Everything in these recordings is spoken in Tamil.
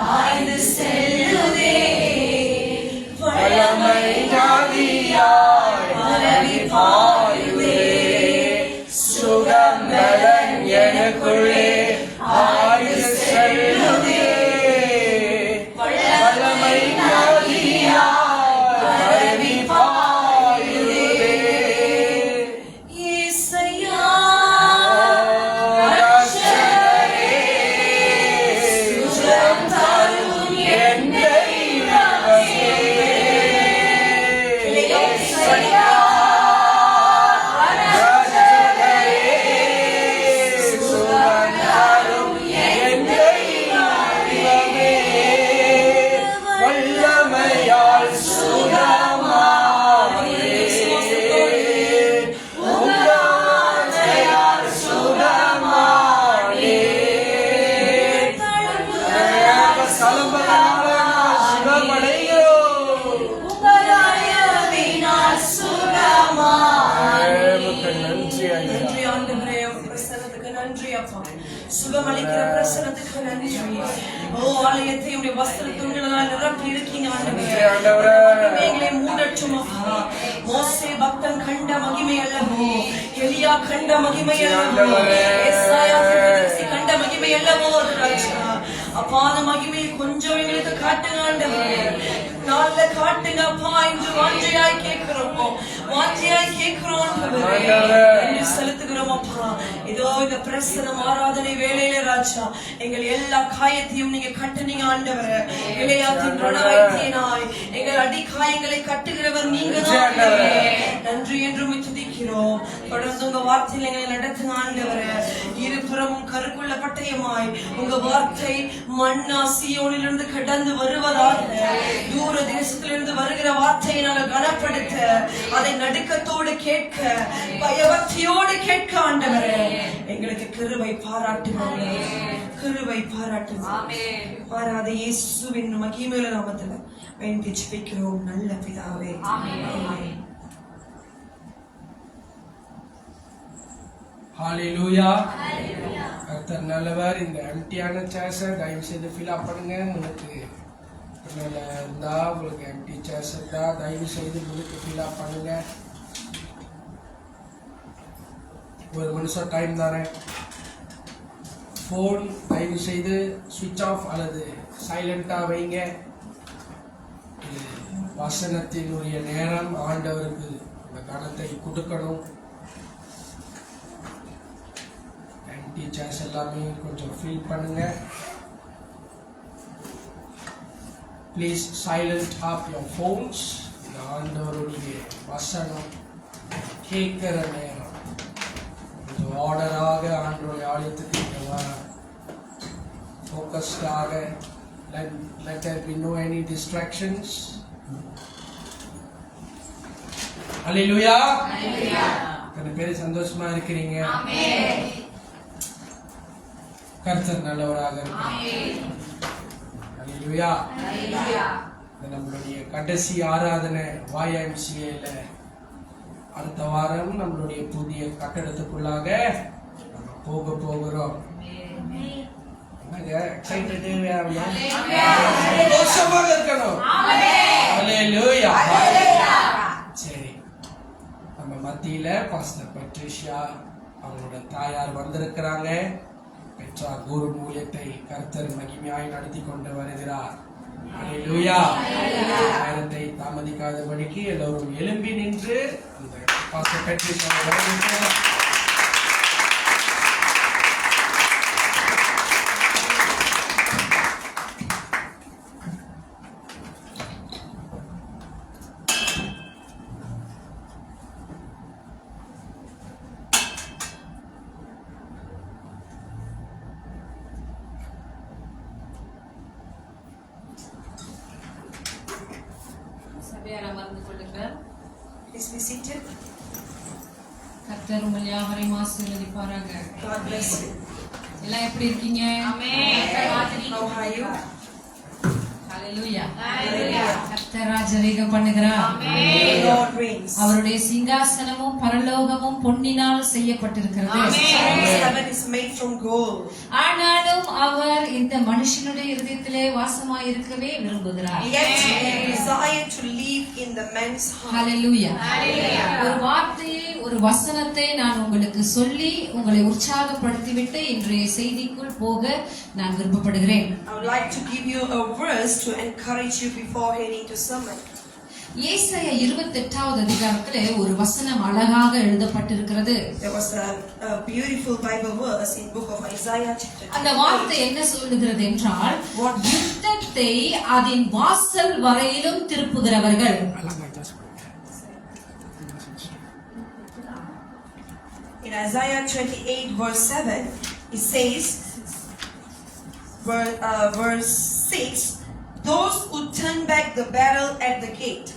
பாய்ந்து செல்லுதே. வல்லமை ஆவியாய் பரவி பாயுதே. சுகம் பலன் எனக்குள்ளே பாய்ந்து செல்லுதே. வல்லமை ஆவியாய் பரவி பாயுதே. இசையா ரட்சகரே, சுகம் தரும் என் தெய்வமே. இசையா ரட்சகரே, சுகம் தரும் என் தெய்வமே. வல்லமையால் சுகமானே, உம்மால் சுகமானே. சலம்பனால சுகமடைகிறோம். உங்களாயவினால் சுகமானே. நன்றி ஆண்டவரே, பிரசன்னத்துக்கு நன்றி அப்பா. சுகமளிக்கிற பிரசன்னத்துக்கு நன்றி. ஓ ஆலயத்தை உடைய வஸ்திரத்தினால் நிரப்பி இருக்கீங்க ஆண்டவரே. மகிமைகளை மூடட்டும் அப்பா. மோசே பக்தன் கண்ட மகிமை அல்லவோ, எலியா கண்ட மகிமை அல்லவோ, எசாயா தீர்க்கதரிசி கண்ட மகிமை அல்லவோ ராஜா. அப்பா அந்த மகிமையை கொஞ்சம் எங்களுக்கு காட்டுங்க ஆண்டவரே. நாள்ல காட்டுங்க அப்பா. இன்று வாஞ்சையாய் கேட்கிறோம், வாஞ்சையாய் கேட்கிறோம் என்று செலுத்துகிறோம் அப்பா. இதோ இந்த பிரசனம் ஆராதனை வேளையில ராஜா எங்கள் எல்லா காயத்தையும் நீங்க கட்டுனீங்க ஆண்டவரே. இளையாத்தின் ரணவைத்தியனாய் எங்கள் அடிக்காயங்களை கட்டுகிறவர் நீங்க தான். நன்றி என்றும் துதிக்கிறோம். தொடர்ந்து உங்க வார்த்தையில் எங்களை நடத்துங்க ஆண்டவரே. இருபுறமும் கருக்குள்ள பட்டயமாய் உங்க வார்த்தை மன்னா சீயோனிலிருந்து கடந்து வருவதாக. தூர தேசத்திலிருந்து வருகிற வார்த்தையை நாங்கள் கனப்படுத்த, அதை நடுக்கத்தோடு கேட்க, பயபக்தியோடு கேட்க ஆண்டவரே எங்களுக்கு கிருபை பாராட்டுங்க, கிருபை பாராட்டுங்க. மாறாத இயேசுவின் மகிமையுள்ள நாமத்துல வேண்டி ஜெபிக்கிறோம் நல்ல பிதாவே. ஆமென். ஹalleluya. கர்த்தர் நல்லவர். இந்த எம்டியான சேர்ஸை தயவு செய்து ஃபில் அப் பண்ணுங்க. உங்களுக்கு இருந்தா உங்களுக்கு எம்டி சேர்ஸ் இருந்தா தயவு செய்து உங்களுக்கு ஃபில் அப் பண்ணுங்க. ஒரு நிமிஷம் டைம் தானே. ஃபோன் தயவு செய்து சுவிட்ச் ஆஃப் அல்லது சைலண்டாக வைங்க. வசனத்தினுடைய நேரம் ஆண்டவருக்கு இந்த கணத்தை கொடுக்கணும். டீச்சர்ஸ் எல்லாமே கொஞ்சம் ஃபீல் பண்ணுங்க. Please silent off your phones. இந்த ஆண்டவருடைய வசனம் கேட்கிற நேரம் கொஞ்சம் ஆர்டராக ஆண்டவருடைய ஆலயத்துக்கு ஃபோக்கஸ்டாக. let there be no any distractions. ஹalleluya. எத்தனை பேர் சந்தோஷமா இருக்கிறீங்க? ஆமென். கர்த்தர் நல்லவராக இருக்கிறார். ஹalleluya. நம்மளுடைய கடைசி ஆராதனை YMCAல அடுத்த வாரம் நம்மளுடைய புதிய கட்டடத்துக்குள்ளாக நம்ம போக போகிறோம். சந்தோஷமாக இருக்கணும். ஹalleluya. சரி, நம்ம மத்தியில பாஸ்டர் பட்ரிஷியா அவங்களோட தாயார் வந்திருக்கிறாங்க. பெற்றார் குரு மூலியத்தை கர்த்தர் மகிமையாய் நடத்தி கொண்டு வருகிறார். ஹalleluya. நேரத்தை தாமதிக்காதபடிக்கு எல்லோரும் எழும்பி நின்று அந்த பாஸ்டர் பட்ரிஷியா வரவேற்கிறோம். Please be seated. கர்த்தர் உங்கள் யாவரையும் ஆசீர்வதிப்பாராக. God bless you. எல்லாம் எப்படி இருக்கீங்க? Amen. How are you? Hallelujah Hallelujah. கர்த்தர் ராஜரீகம் பண்ணுகிறார். The Lord reigns. அவருடைய சிங்காசனமும் பரலோகமும் பொன்னினால் செய்யப்பட்டிருக்கிறது. His heaven is made from gold. ஆனாலும் அவர் இந்த மனுஷனுடைய இதயத்திலே வாசமாய் இருக்கவே விரும்புகிறார். Yet he desired to live in the man's heart. ஹalleluya ஒரு வார்த்தையை ஒரு வசனத்தை நான் உங்களுக்கு சொல்லி உங்களை உற்சாகப்படுத்திவிட்டு இன்றைய செய்திக்குள் போக நான் விருப்பப்படுகிறேன். I would like to give you a verse to encourage you before heading to sermon. ஏசாயா 28வது அதிகாரத்திலே ஒரு வசனம் அழகாக எழுதப்பட்டிருக்கிறது. There was a beautiful Bible verse in book of Isaiah chapter 2. அந்த வார்த்தை என்ன சொல்லுகிறது என்றால் யுத்தத்தை அதன் வாசல் வரையிலும் திருப்புகிறவர்கள். In Isaiah 28 verse 7, it says, verse 6, those who turn back the battle at the gate.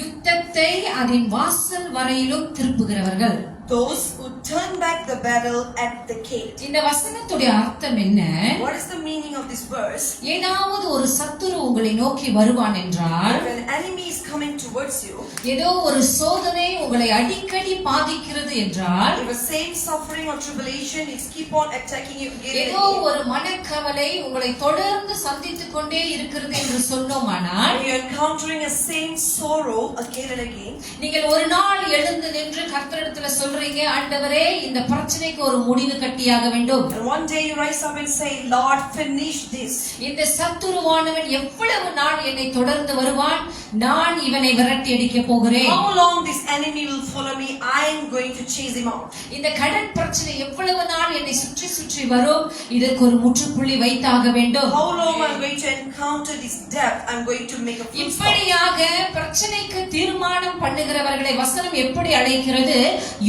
யுத்தத்தை அதன் வாசல் வரையிலும் திருப்புகிறவர்கள். Those who turn back the battle at the gate. இந்த வசனத்துடைய அர்த்தம் என்ன? What is the meaning of this verse? ஏதாவது ஒரு சத்துரு உங்களை நோக்கி வருவான் என்றால், If an enemy is coming towards you, ஏதோ ஒரு சோதனை உங்களை அடிக்கடி பாதிக்கிறது என்றால், if the same suffering or tribulation is keep on attacking you again ஏதோ and again, ஒரு மனக்கவலை உங்களை தொடர்ந்து சந்தித்துக் கொண்டே இருக்கிறது என்று சொன்னோமானால், and you're encountering a same sorrow again and again, நீங்கள் ஒரு நாள் எழுந்து நின்று கர்த்தரிடத்துல சொல்றீங்க, ஆண்டவரே இந்த பிரச்சனைக்கு ஒரு முடிவு கட்டியாக வேண்டும். and one day you rise up and say, Lord, finish this. இந்த சத்துருவானவன் எவ்வளவு நாள் என்னை தொடர்ந்து வருவான், நான் இவனை விரட்டி அடிக்க போகிறேன். How long this enemy will follow me? I am going to chase him out. இந்த கடன் பிரச்சனை எவ்வளவு நாள் என்னை சுற்றி சுற்றி வரும், இதற்கு ஒரு முற்றுப்புள்ளி வைத்தாக வேண்டும். How long I'm going to encounter this death? I'm going to make a full stop. இப்படியாக பிரச்சனைக்கு தீர்மானம் பண்ணுகிறவர்களை வசனம் எப்படி அழைக்கிறது?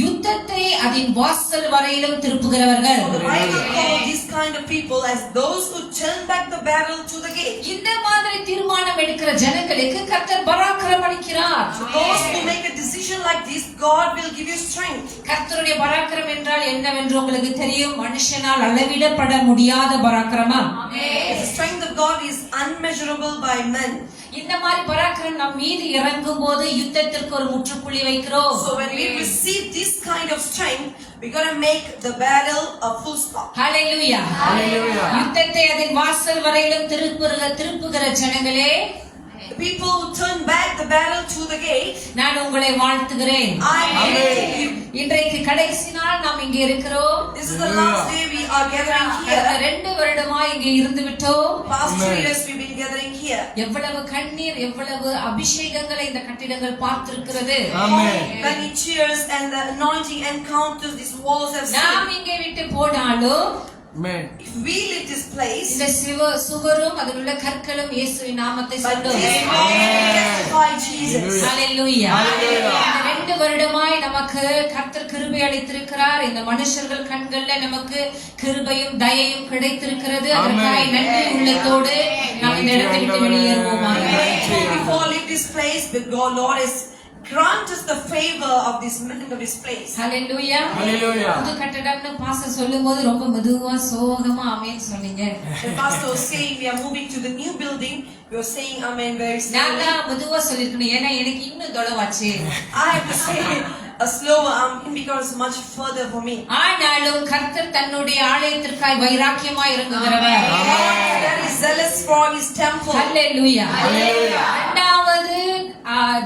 யுத்தத்தை அதன் வாசல் வரையிலும் திருப்புகிறவர்கள். So the Bible calls this kind of people as those who turn back the battle to the gate. இந்த மாதிரி தீர்மானம் எடுக்கிற ஜனங்களுக்கு கர்த்தர் பராக்கிரமம் அளிக்கிறார். Those who make a decision like this, God will give you strength. கர்த்தருடைய பராக்கிரமம் என்றால் என்னவென்று உங்களுக்கு தெரியும். மனுஷனால் அளவிடப்பட முடியாத பராக்கிரமம். The strength of God is unmeasurable by men. இந்த மாதிரி பராக்கிரமம் நம் மீது இறங்கும் போது யுத்தத்திற்கு ஒரு முற்றுப்புள்ளி வைக்கிறோம். So when we receive this kind of strength, we're going to make the battle a full stop. ஹalleluya யுத்தத்தை அதன் வாசல் வரையிலும் திருப்புகிற ஜனங்களே, The people who turn back the battle to the gate, நான் உங்களை வாழ்த்துகிறேன். I greet you. இன்றைக்கு கடைசி நாள் நாம் இங்கே இருக்கிறோம். This is the last day we are gathering கடந்த here. 2 வருடமா இங்கே இருந்து விட்டோம். Past 3 years we've been gathering here. எவ்வளவு கண்ணீர், எவ்வளவு அபிஷேகங்களை இந்த கட்டிடங்கள் பார்த்திருக்கிறது. Many cheers and the anointing encounters these walls have நாம் seen. இங்கே விட்டு போனாலும் If we leave this place, இந்த சுவரும் அதில் உள்ள கற்களும் இயேசுவின் நாமத்தை but சொல்லும். this wall will testify Jesus. ஹalleluya இந்த 2 வருடமாய் நமக்கு கர்த்தர் கிருபை அளித்திருக்கிறார். இந்த மனுஷர்கள் கண்கள்ல நமக்கு கிருபையும் தயையும் கிடைத்திருக்கிறது. அதற்காக நன்றி உள்ளத்தோடு நாம் இந்த இடத்தை விட்டு வெளியேறுவோமாக. Before leave this place, but God, Lord is grant us the favor of this man of this place. ஹalleluya புது கட்டடம்னு பாஸ்டர் சொல்லும்போது ரொம்ப மெதுவா சோகமா ஆமென் சொன்னீங்க. The pastor was saying we are moving to the new building. We are saying amen very நான் slowly. தான் மெதுவா சொல்லிருக்கணும், ஏன்னா எனக்கு இன்னும் தொலைவாச்சு. I have to say a slower amen because it's much further for me. ஆனாலும் கர்த்தர் தன்னுடைய ஆலயத்திற்காய் வைராக்கியமாய் இறங்குகிறவர். God is zealous for his temple. ஹalleluya இரண்டாவது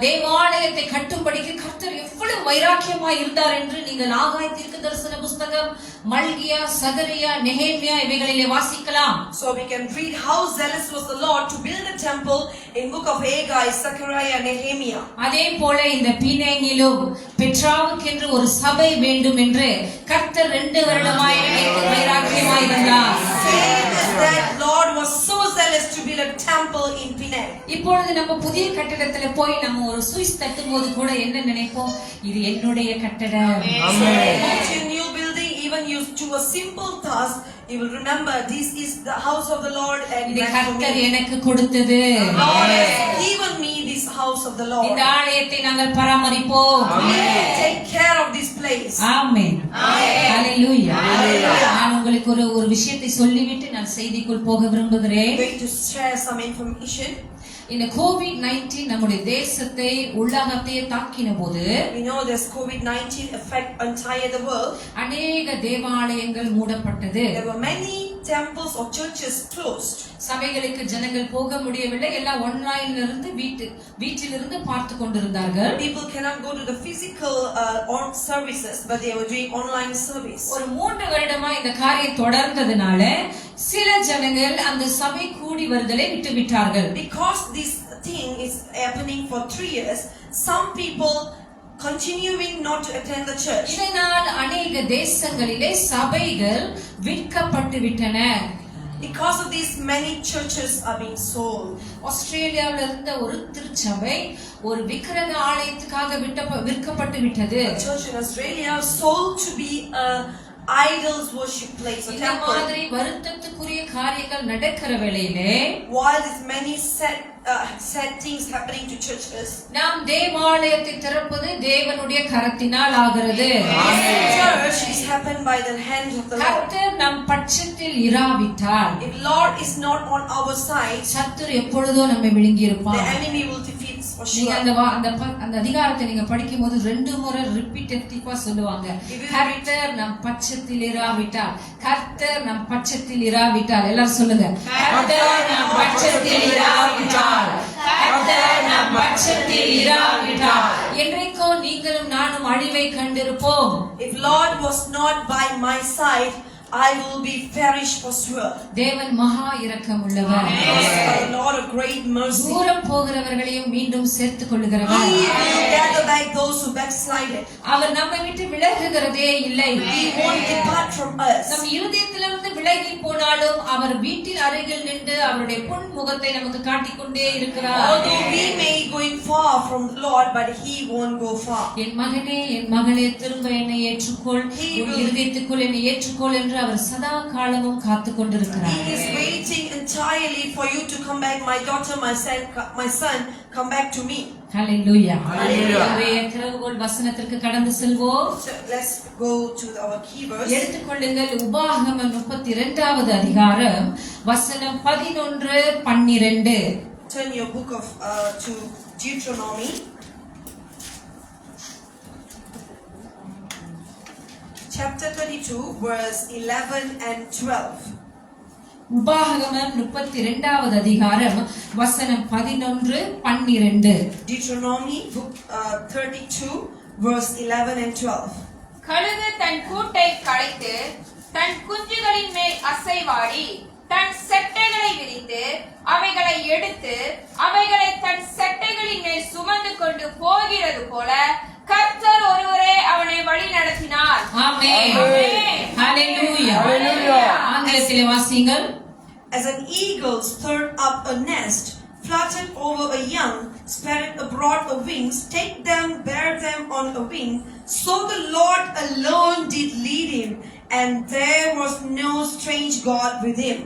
தேவாலயத்தை கட்டும்படிக்கு கர்த்தர் எவ்வளவு வைராக்கியமாய் இருந்தார் என்று நீங்கள் ஆகாய தீர்க்கதரிசன புத்தகம், மல்கியா, சகரியா, நெகேமியா இவைகளிலே வாசிக்கலாம். So we can read how zealous was the Lord to build a temple in book of Haggai, Zechariah, Nehemiah. அதே போல இந்த பீனேங்கிலும் பெட்ராவுக்கு என்று ஒரு சபை வேண்டும் என்று கர்த்தர் 2 வருடமாய் நினைத்து வைராக்கியமாய் இருந்தார். Same as that, Lord was so zealous to build a temple in Penang. இப்பொழுது நம்ம புதிய கட்டடத்துல போய் நம்ம ஒரு சுவிஸ் தட்டும்போது கூட என்ன நினைப்போம்? இது என்னுடைய கட்டடம். So when you go to a new building, even you to a simple task, you will remember this is the house of the Lord and இது meant for கர்த்தர் me. எனக்கு கொடுத்தது. God has given me this house. house of the Lord. இந்த ஆலயத்தை நாங்கள் பராமரிப்போம். Take care of this place. ஆமென். ஹalleluya. நான் உங்களுக்கு ஒரு விஷயத்தை சொல்லிவிட்டு நான் செய்திக்குள் போக விரும்புகிறேன். I'm going to share some information. இந்த COVID-19 நம்முடைய தேசத்தை உலகத்தை தாக்கின போது We know this COVID-19 affect entire the world. அநேக தேவாலயங்கள் மூடப்பட்டது. There were many temples or churches closed. சபைகளுக்கு ஜனங்கள் போக முடியவில்லை. எல்லாம் ஆன்லைன்ல இருந்து வீட்டிலிருந்து பார்த்து கொண்டிருந்தார்கள். People cannot go to the physical on services, but they were doing online service. ஒரு 3 வருடமா இந்த காரியம் தொடர்ந்ததனால சில ஜனங்கள் அந்த சபை கூடி வருதலை விட்டுவிட்டார்கள். Because this thing is happening for 3 years, some people continuing not to attend the church. இதனால் அநேக தேசங்களிலே சபைகள் விற்கப்பட்டு விட்டன. Because of this, many churches are being sold. ஆஸ்திரேலியாவில் இருந்த ஒரு திருச்சபை ஒரு விக்கிரக ஆலயத்துக்காக விற்கப்பட்டு விட்டது. A church in Australia sold to be a idols worship place, a இந்த temple. மாதிரி வருத்தத்துக்குரிய காரியங்கள் நடக்கிற வேளையிலே While there's many sad things happening to churches, நாம் தேவாலயத்தை திறப்பது தேவனுடைய கரத்தினால் ஆகிறது. church is happened by the hand of the Lord. கர்த்தர் நம் பட்சத்தில் இராவிட்டால் If Lord is not on our side, சத்துரு எப்பொழுதோ நம்மை விழுங்கி the இருப்பான். enemy will defeat for நீங்க sure. அந்த அதிகாரத்தை நீங்க படிக்கும்போது 2 முறை ரிப்பீட்டட்டிவா சொல்லுவாங்க. கர்த்தர் நம் பட்சத்தில் இராவிட்டால், கர்த்தர் நம் பட்சத்தில் இராவிட்டால். எல்லாரும் சொல்லுங்க. கர்த்தர் நம் பட்சத்தில் இராவிட்டால், கர்த்தர் நம் பட்சத்தில் இராவிட்டால் என்றைக்கோ நீங்களும் நானும் அழிவை கண்டிருப்போம். If Lord was not by my side, I will be perished for sure. தேவன் மகா இரக்கம் உள்ளவர். The Lord of great mercy. தூரம் போகிறவர்களையும் மீண்டும் சேர்த்துக் கொள்ளுகிறவர். He will gather back those who backslided. அவர் நம்மை விட்டு விலகுகிறதே இல்லை. He won't depart from us. நம் இருதயத்திலிருந்து விலகி போனாலும் அவர் வீட்டின் அருகில் நின்று அவருடைய பொன் முகத்தை நமக்கு காட்டிக்கொண்டே இருக்கிறார். Although we may going far from the Lord, but He won't go far. என் மகனே, என் மகளே, திரும்ப என்னை ஏற்றுக்கொள், உன் இருதயத்துக்குள் என்னை ஏற்றுக்கொள் என்று அவர் சதா காலமும் காத்துக் கொண்டிருக்கிறார். He is waiting entirely for you to come back, my daughter, my son, come back to me. ஹல்லேலூயா. இன்றைய திறவுகோல் வசனத்திற்கு கடந்து செல்வோம். So let's go to our key verse. எடுத்துக்கொள்ளுங்கள். உபாகமம் 32வது அதிகாரம் வசனம் 11-12. Turn your book of to Deuteronomy. Chapter 32, verse 11 and 12. உபாகமம் 32வது அதிகாரம் வசனம் 11-12. Deuteronomy book 32, verse 11 and 12. கழுகு தன் கூட்டை களைத்து தன் குஞ்சுகளின் மேல் அசைவாடி தன் செட்டைகளை விரித்து அவைகளை எடுத்து அவைகளை தன் செட்டைகளின் மேல் சுமந்து கொண்டு போகிறது போல கர்த்தர் ஒருவரே அவனை வழி நடத்தினார். ஆமென். ஹல்லேலூயா. ஆங்கிலத்திலே வாசியுங்கள். As an eagle stirred up a nest, fluttered over a young, spread abroad her wings, take them, bear them on a wing, so the Lord alone did lead him, and there was no strange God with him.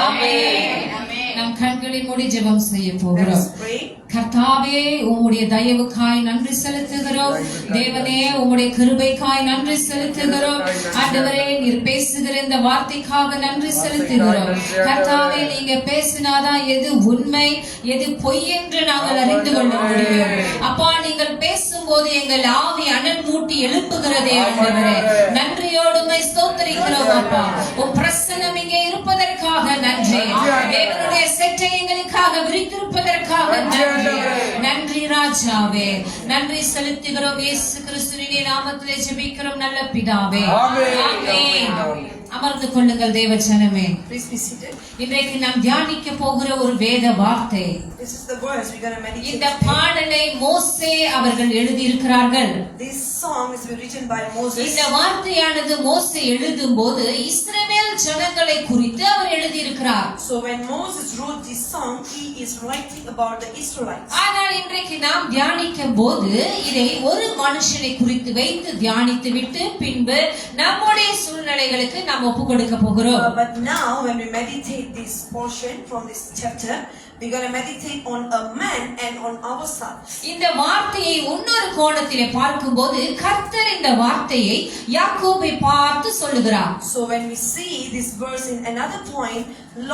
ஆமென். நம் கண்களை மூடி ஜெபம் செய்ய போகிறோம். Let's pray. கர்த்தாவே, உம்முடைய தயவுக்காய் நன்றி செலுத்துகிறோம். தேவனே, உம்முடைய கிருபைக்காய் நன்றி செலுத்துகிறோம். ஆண்டவரே, நீர் பேசுகிற இந்த வார்த்தைக்காக நன்றி செலுத்துகிறோம். கர்த்தாவே, நீங்க பேசினாதான் எது உண்மை எது பொய் என்று நாங்கள் அறிந்து கொள்ள முடியும். அப்பா, நீங்கள் பேசும்போது எங்கள் ஆவி அனல் மூட்டி எழுப்புகிறதே ஆண்டவரே. நன்றியோடு உம்மை ஸ்தோத்திரிக்கிறோம் அப்பா. உம் பிரசன்னம் இங்கே இருப்பதற்காக நன்றி. தேவனுடைய செட்டை எங்களுக்காக விரித்திருப்பதற்காக நன்றி. நன்றி ராஜாவே. நன்றி செலுத்துகிறோம். இயேசு கிறிஸ்துவின் நாமத்திலே ஜெபிக்கிறோம் நல்ல பிதாவே. ஆமென். அமர்ந்து கொள்ளுங்கள் தேவ ஜனமே. Please be seated. இன்றைக்கு நாம் தியானிக்க போகிற ஒரு வேத வார்த்தை. This is the verse we're going to meditate. இந்த பாடலை மோசே அவர்கள் எழுதி இருக்கிறார்கள். This song is written by Moses. இந்த வார்த்தையானது மோசே எழுதும்போது இஸ்ரவேல் ஜனங்களை குறித்து அவர் எழுதி இருக்கிறார். So when Moses wrote this song, he is writing about the Israelites. ஆனால் இன்றைக்கு நாம் தியானிக்கும் போது இதை ஒரு மனுஷனை குறித்து வைத்து தியானித்து விட்டு பின்பு நம்முடைய சூழ்நிலைகளுக்கு நாம் ஒப்பு கொடுக்க போகிறோம். But now when we meditate this portion from this chapter, we're going to meditate on a man and on ourselves. இந்த வார்த்தையை இன்னொரு கோணத்திலே பார்க்கும்போது கர்த்தர் இந்த வார்த்தையை யாக்கோபை பார்த்து சொல்லுகிறார். So when we see this verse in another point,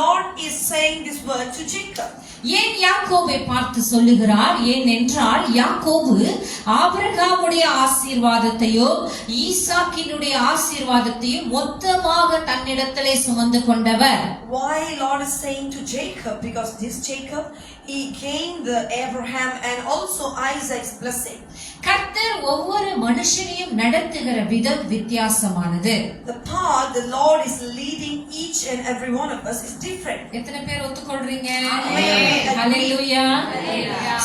Lord is saying this word to Jacob. ஏன் யாக்கோபை பார்த்து சொல்லுகிறார்? ஏனென்றால் யாக்கோபு ஆபிரகாமுடைய ஆசீர்வாதத்தையோ ஈசாக்கினுடைய ஆசீர்வாதத்தையோ மொத்தமாக தன்னிடத்திலே சுமந்து கொண்டவர். Why Lord is saying to Jacob? Because this Jacob, he gained the Abraham and also Isaac's blessing. கர்த்தர் ஒவ்வொரு மனுஷனையும் நடத்துகிற விதம் வித்தியாசமானது. The path the Lord is leading each and every one of us is different. எத்தனை பேர் ஒத்துக்கொள்றீங்க? Amen. ஹalleluya.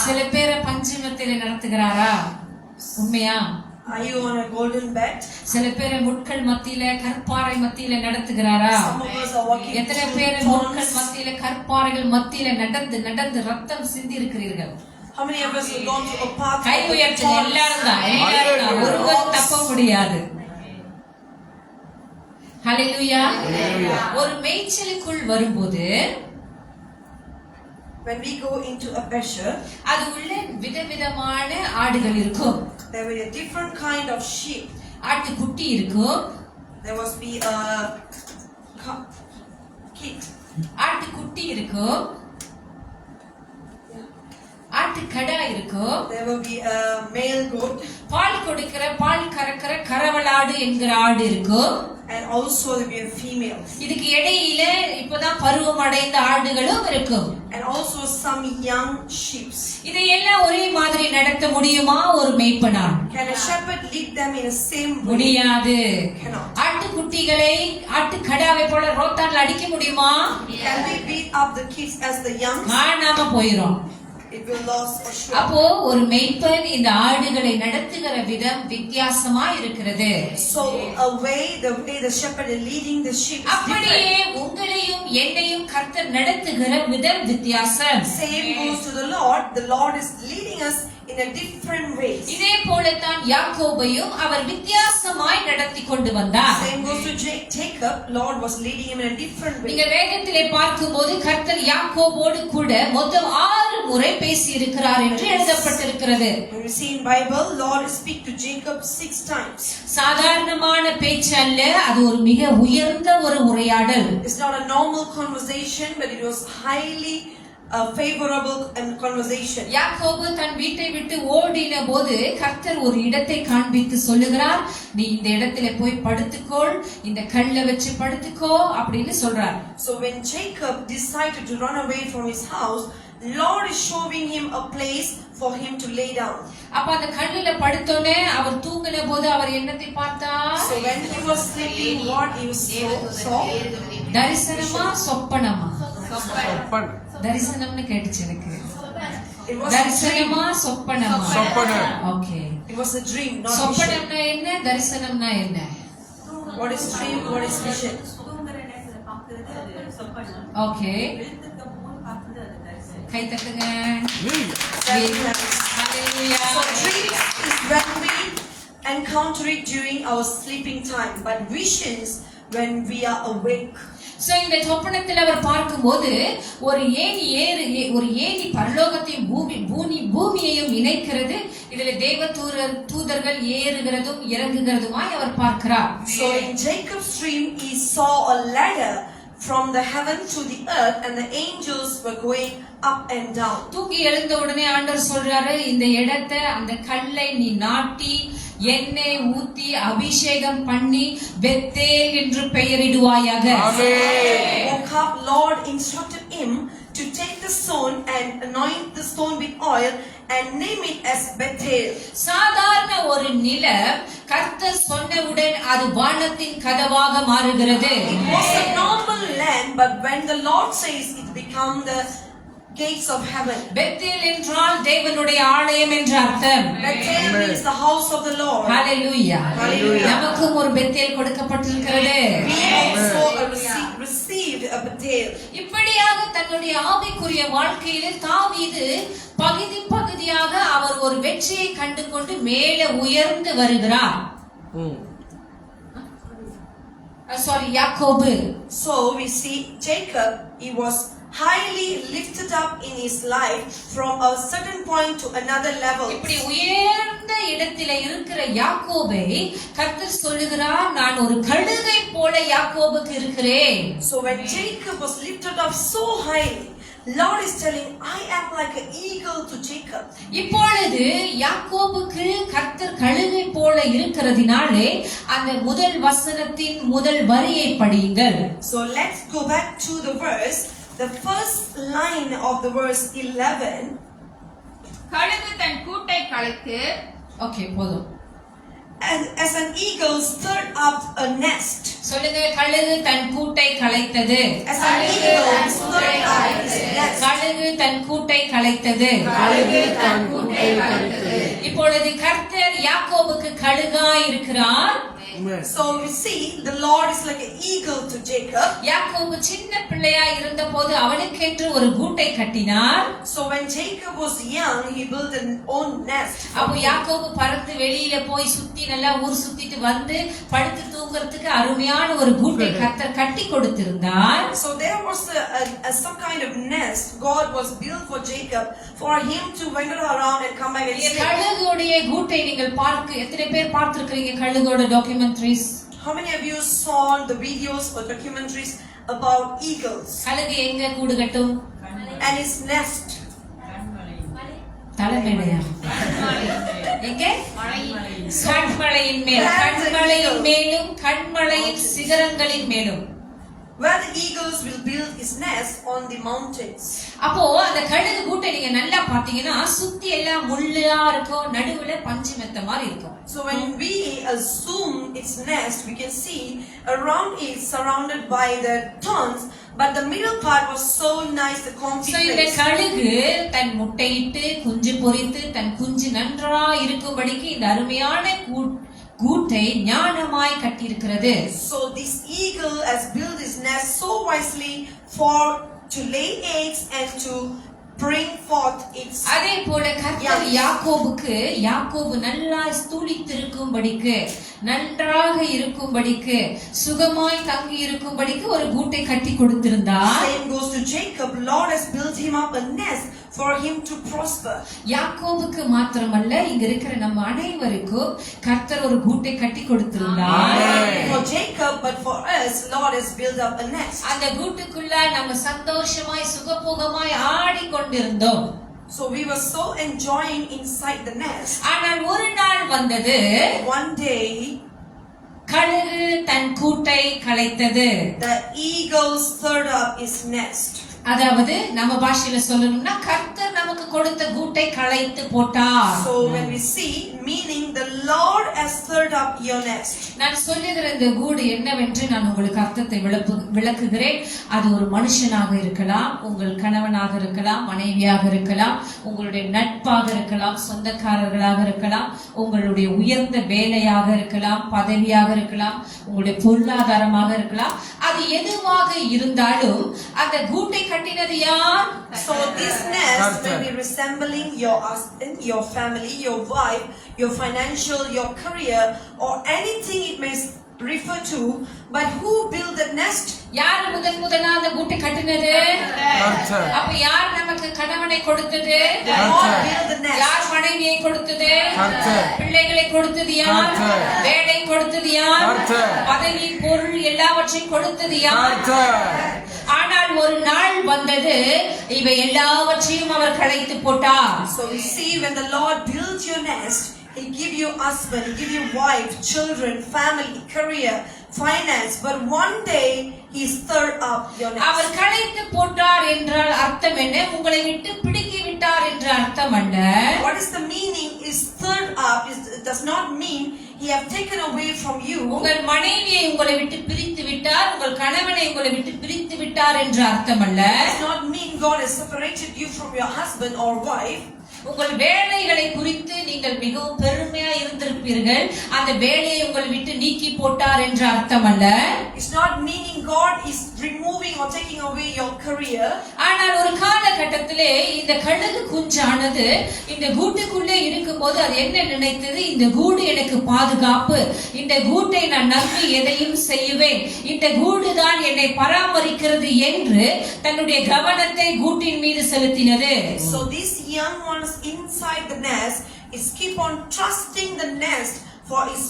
சில பேரை பஞ்சமத்திலே நடத்துகிறாரா? உண்மையா? Are you on a golden bed? சில பேரை முட்கள் மத்தியில கற்பாறை மத்தியில நடத்துகிறாரா? Some of us are walking எத்தனை through பேர் முட்கள் thorns. மத்தியில கற்பாறைகள் மத்தியில நடந்து ரத்தம் சிந்தி இருக்கிறீர்கள்? How many of us have gone through a path guy of உயர்த்துங்க. thorns? எல்லாரும் தான் ஒருவர் தப்ப முடியாது. ஹalleluya. ஒரு மேய்ச்சலுக்குள் வரும்போது When we go into a pasture, அது உள்ள விதவிதமான ஆடுகள் இருக்கும். there will be a different kind of sheep. ஆட்டுக்குட்டி இருக்கும். There must be a kid. ஆட்டுக்குட்டி இருக்கும். ஆட்டுக்கடா இருக்கும். There will be a male goat. பால் கொடுக்கிற பால் கறக்கிற கறவலாடு என்கிற ஆடு இருக்கும். And also there will be a female. இதுக்கு இடையில இப்பதான் பருவம் அடைந்த ஆடுகளும் இருக்கும். And also some young sheep. இதையெல்லாம் ஒரே மாதிரி நடத்த முடியுமா ஒரு மேய்ப்பனால்? Can a shepherd lead them in the same way? முடியாது. Cannot. ஆட்டுக்குட்டிகளை ஆட்டுக்கடாவை போல ரோத்தான்ல அடிக்க முடியுமா? Can we beat up the kids as the young? காணாம போயிரும். It will lose or sure. அப்போ ஒரு மேய்ப்பன் இந்த ஆடுகளை நடத்துகிற விதம் வித்தியாசமா இருக்கிறது. So the way the shepherd is leading the sheep is அப்படியே different. உங்களையும் என்னையும் கர்த்தர் நடத்துகிற விதம் வித்தியாசம். Same goes to the Lord. The Lord is leading us in a different way. இதே போலத்தான் யாக்கோபையும் அவர் வித்தியாசமாய் நடத்தி கொண்டு வந்தார். Same goes to Jacob. Lord was leading him in a different way. நீங்க வேதத்திலே பார்க்கும்போது கர்த்தர் யாக்கோபோடு கூட மொத்தம் 6 முறை பேசி இருக்கிறார் என்று எழுதப்பட்டிருக்கிறது. When we see in Bible, Lord speak to Jacob 6 times. சாதாரணமான பேச்சு அல்ல, அது ஒரு மிக உயர்ந்த ஒரு உரையாடல். It's not a normal conversation, but it was highly favorable conversation. யாக்கோபு தன் வீட்டை விட்டு ஓடின போது கர்த்தர் ஒரு இடத்தை காண்பித்து சொல்லுகிறார், நீ இந்த இடத்திலே போய் படுத்துக்கொள், இந்த கல்லை வச்சு படுத்துக்கோ அப்படின்னு சொல்றார். So when Jacob decided to run away from his house, Lord is showing him a place for him to lay down. அப்ப அந்த கல்லுல படுத்தோனே அவர் தூங்கின போது அவர் என்னத்தை பார்த்தார்? So when he was sleeping, what he saw? தரிசனமா சொப்பனமா? சொப்பன. தரிசனம்னு கேட்டுச்சு எனக்கு. It was a dream. தரிசனமா சொப்பனமா? சொப்பனம். Okay. It was a dream, not vision. சொப்பனம்னா என்ன, தரிசனம்னா என்ன? What is dream? What is vision? Okay, கை தட்டுங்க. Hallelujah. ஹalleluya. So dreams is when we encounter it during our sleeping time, but visions when we are awake. So இந்த சொப்பனத்தில் அவர் பார்க்கும்போது ஒரு ஏணி பரலோகத்தையும் பூமியையும் இணைக்கிறது. இதுல தேவ தூதர்கள் ஏறுகிறதும் இறங்குகிறதுமாய் அவர் பார்க்கிறார். So in Jacob's dream, he saw a ladder from the heaven to the earth, and the angels were going up and down. தூங்கி எழுந்த உடனே ஆண்டவர் சொல்றாரு, இந்த இடத்தை அந்த கல்லை நீ நாட்டி எண்ணெய் ஊத்தி அபிஷேகம் பண்ணி பெத்தேல் என்று பெயரிடுவாயாக. Woke up, Lord instructed him to take the stone and anoint the stone with oil and name it as Bethel. சாதாரண ஒரு நிலம் கர்த்தர் சொன்னவுடன் அது வானத்தின் கதவாக மாறுகிறது. It was a normal land, but when the Lord says, it become the gates of heaven. Bethel என்றால் தேவனுடைய ஆலயம் என்ற அர்த்தம். Bethel means the house of the Lord. Hallelujah. Hallelujah. நமக்கும் ஒரு பெத்தேல் கொடுக்கப்பட்டிருக்கிறது. We also received a Bethel. இப்படியாக தன்னுடைய ஆவிக்குரிய வாழ்க்கையிலே தாவீது பகுதியாக அவர் ஒரு வெற்றியை கண்டுகொண்டு மேலே உயர்ந்து வருகிறார். யாக்கோபு. So we see Jacob, he was highly lifted up in his life from a certain point to another level. இப்படி உயர்ந்த இடத்திலே இருக்கிற யாக்கோபை கர்த்தர் சொல்லுகிறார், நான் ஒரு கழுகை போல யாக்கோபுக்கு இருக்கிறேன். So when Jacob was lifted up so highly, Lord is telling, I am like an eagle to Jacob. இப்பொழுது யாக்கோபுக்கு கர்த்தர் கழுகை போல இருக்கிறதினாலே அந்த முதல் வசனத்தின் முதல் வரியை படியுங்கள். So let's go back to the verse. The first line of the verse 11. கழுகு தன் கூட்டை கலைத்து ஓகே, போதும். As an eagle stirred up a nest. சொல்லுங்க, கழுகு தன் கூட்டை கலைத்தது. As an eagle stirred up his nest. கழுகு தன் கூட்டை கலைத்தது. இப்பொழுது கர்த்தர் யாக்கோபுக்கு கழுகாய் இருக்கிறார். So we see the Lord is like an eagle to Jacob. யாக்கோபு சின்ன பிள்ளையா இருந்தபோது அவனுக்கென்று ஒரு கூட்டை கட்டினார். So when Jacob was young, he built an own nest. அப்போ யாக்கோபு பறந்து வெளியில போய் சுத்தி நல்லா ஊர் சுத்திட்டு வந்து படுத்து தூங்குறதுக்கு அருமையான ஒரு கூட்டை கர்த்தர் கட்டி கொடுத்திருந்தார். So there was some kind of nest God was built for Jacob for him to wander around and come back and sleep. கழுகுடைய கூட்டை நீங்கள் எத்தனை பேர் பார்த்திருக்கீங்க? கழுகோட documentaries. How many of you saw the videos or documentaries about eagles கழுகு எங்க கூடு கட்டும்? and his nest? தலைமையா எங்க? கண்மலையின் மேல், கண்மலையின் மேலும் கண்மலையின் சிகரங்களின் மேலும். Where the eagles will build his nest on the mountains. அப்போ அந்த கழுகு கூட்டை நீங்க நல்லா பாத்தீங்கன்னா சுத்தி எல்லாம் முள்ளா இருக்கும், நடுவுல பஞ்சு மெத்த மாதிரி இருக்கும். So when we zoom its nest, we can see around it surrounded by the thorns, but the middle part was so nice, the comfy So இந்த place. கழுகு தன் முட்டையிட்டு குஞ்சு பொரித்து தன் குஞ்சு நன்றா இருக்கும்படிக்கு இந்த அருமையான கூட்டை ஞானமாய் கட்டியிருக்கிறது. So this eagle has built his nest so wisely to lay eggs and to bring forth its. அதே போல கர்த்தர் யாக்கோபு நல்லா ஸ்தூலித்திருக்கும்படிக்கு, நன்றாக இருக்கும்படிக்கு, சுகமாய் தங்கி இருக்கும்படிக்கு ஒரு கூட்டை கட்டி கொடுத்திருந்தார். Same goes to Jacob. Lord has built him up a nest for him to prosper. யாக்கோபுக்கு மாத்திரமல்ல, இங்க இருக்கிற நம்ம அனைவருக்கும் கர்த்தர் ஒரு கூட்டை கட்டி கொடுத்திருந்தார். For Jacob, but for us, Lord has built up a nest. அந்த கூட்டுக்குள்ள நம்ம சந்தோஷமாய் சுகபோகமாய் ஆடிக்கொண்டிருந்தோம். So we were so enjoying inside the nest. ஆனால் ஒரு நாள் வந்தது, One day, கழுகு தன் கூட்டை கலைத்தது. the eagle stirred up his nest. அதாவது நம்ம பாஷையில சொல்லணும்னா கர்த்தர் நமக்கு கொடுத்த கூட்டை கலைத்து போட்டார். So when we see, meaning the Lord has stirred up your nest. நான் சொல்லுகிற இந்த கூடு என்னவென்று நான் உங்களுக்கு அர்த்தத்தை விளக்குகிறேன். அது ஒரு மனுஷனாக இருக்கலாம், உங்கள் கணவனாக இருக்கலாம், மனைவியாக இருக்கலாம், உங்களுடைய நட்பாக இருக்கலாம், சொந்தக்காரர்களாக இருக்கலாம், உங்களுடைய உயர்ந்த வேலையாக இருக்கலாம், பதவியாக இருக்கலாம், உங்களுடைய பொருளாதாரமாக இருக்கலாம். அது எதுவாக இருந்தாலும் அந்த கூட்டை கட்டினது யார்? So this nest will be resembling your husband, your family, your wife, your financial, your career, or anything it may refer to. But who built the nest? யார் முதனா அந்த கூட்டை கட்டினது? அப்ப யார் நமக்கு கணவனை கொடுத்தது? God built the nest. யார் மனைவியை கொடுத்தது? பிள்ளைகளை கொடுத்தது யார்? வேலை கொடுத்தது யார்? பதவி, பொருள் எல்லாவற்றையும் கொடுத்தது யார்? ஆனால் ஒரு நாள் வந்தது, இவை எல்லாவற்றையும் அவர் கலைத்து போட்டார். So we see when the Lord builds your nest, He give you husband, He give you wife, children, family, career, finance. But one day He stirred up your nest. அவர் கலைத்து போட்டார் என்றால் அர்த்தம் என்ன? உங்களை விட்டு பிடுங்கி விட்டார் என்ற அர்த்தம் அல்ல. What is the meaning? Is stirred up? It does not mean He have taken away from you. உங்கள் மனைவியை உங்களை விட்டு பிரித்து விட்டார், உங்கள் கணவனை உங்களை விட்டு பிரித்து விட்டார் என்ற அர்த்தம் அல்ல. It does not mean God has separated you from your husband or wife. உங்கள் வேலைகளை குறித்து நீங்கள் மிகவும் பெருமையா இருந்திருப்பீர்கள். அந்த வேலையை உங்கள் விட்டு நீக்கி போட்டார் என்ற அர்த்தம் அல்ல. It's not meaning God is removing or taking away your career. ஆனால் ஒரு காலகட்டத்திலே இந்த கழுகு குஞ்சானது இந்த கூட்டுக்குள்ளே இருக்கும்போது அது என்ன நினைத்தது? இந்த கூடு எனக்கு பாதுகாப்பு, இந்த கூட்டை நான் நம்பி எதையும் செய்வேன், இந்த கூடு தான் என்னை பராமரிக்கிறது என்று தன்னுடைய கவனத்தை கூட்டின் மீது செலுத்தினது. So these young ones inside the nest is keep on trusting the nest for its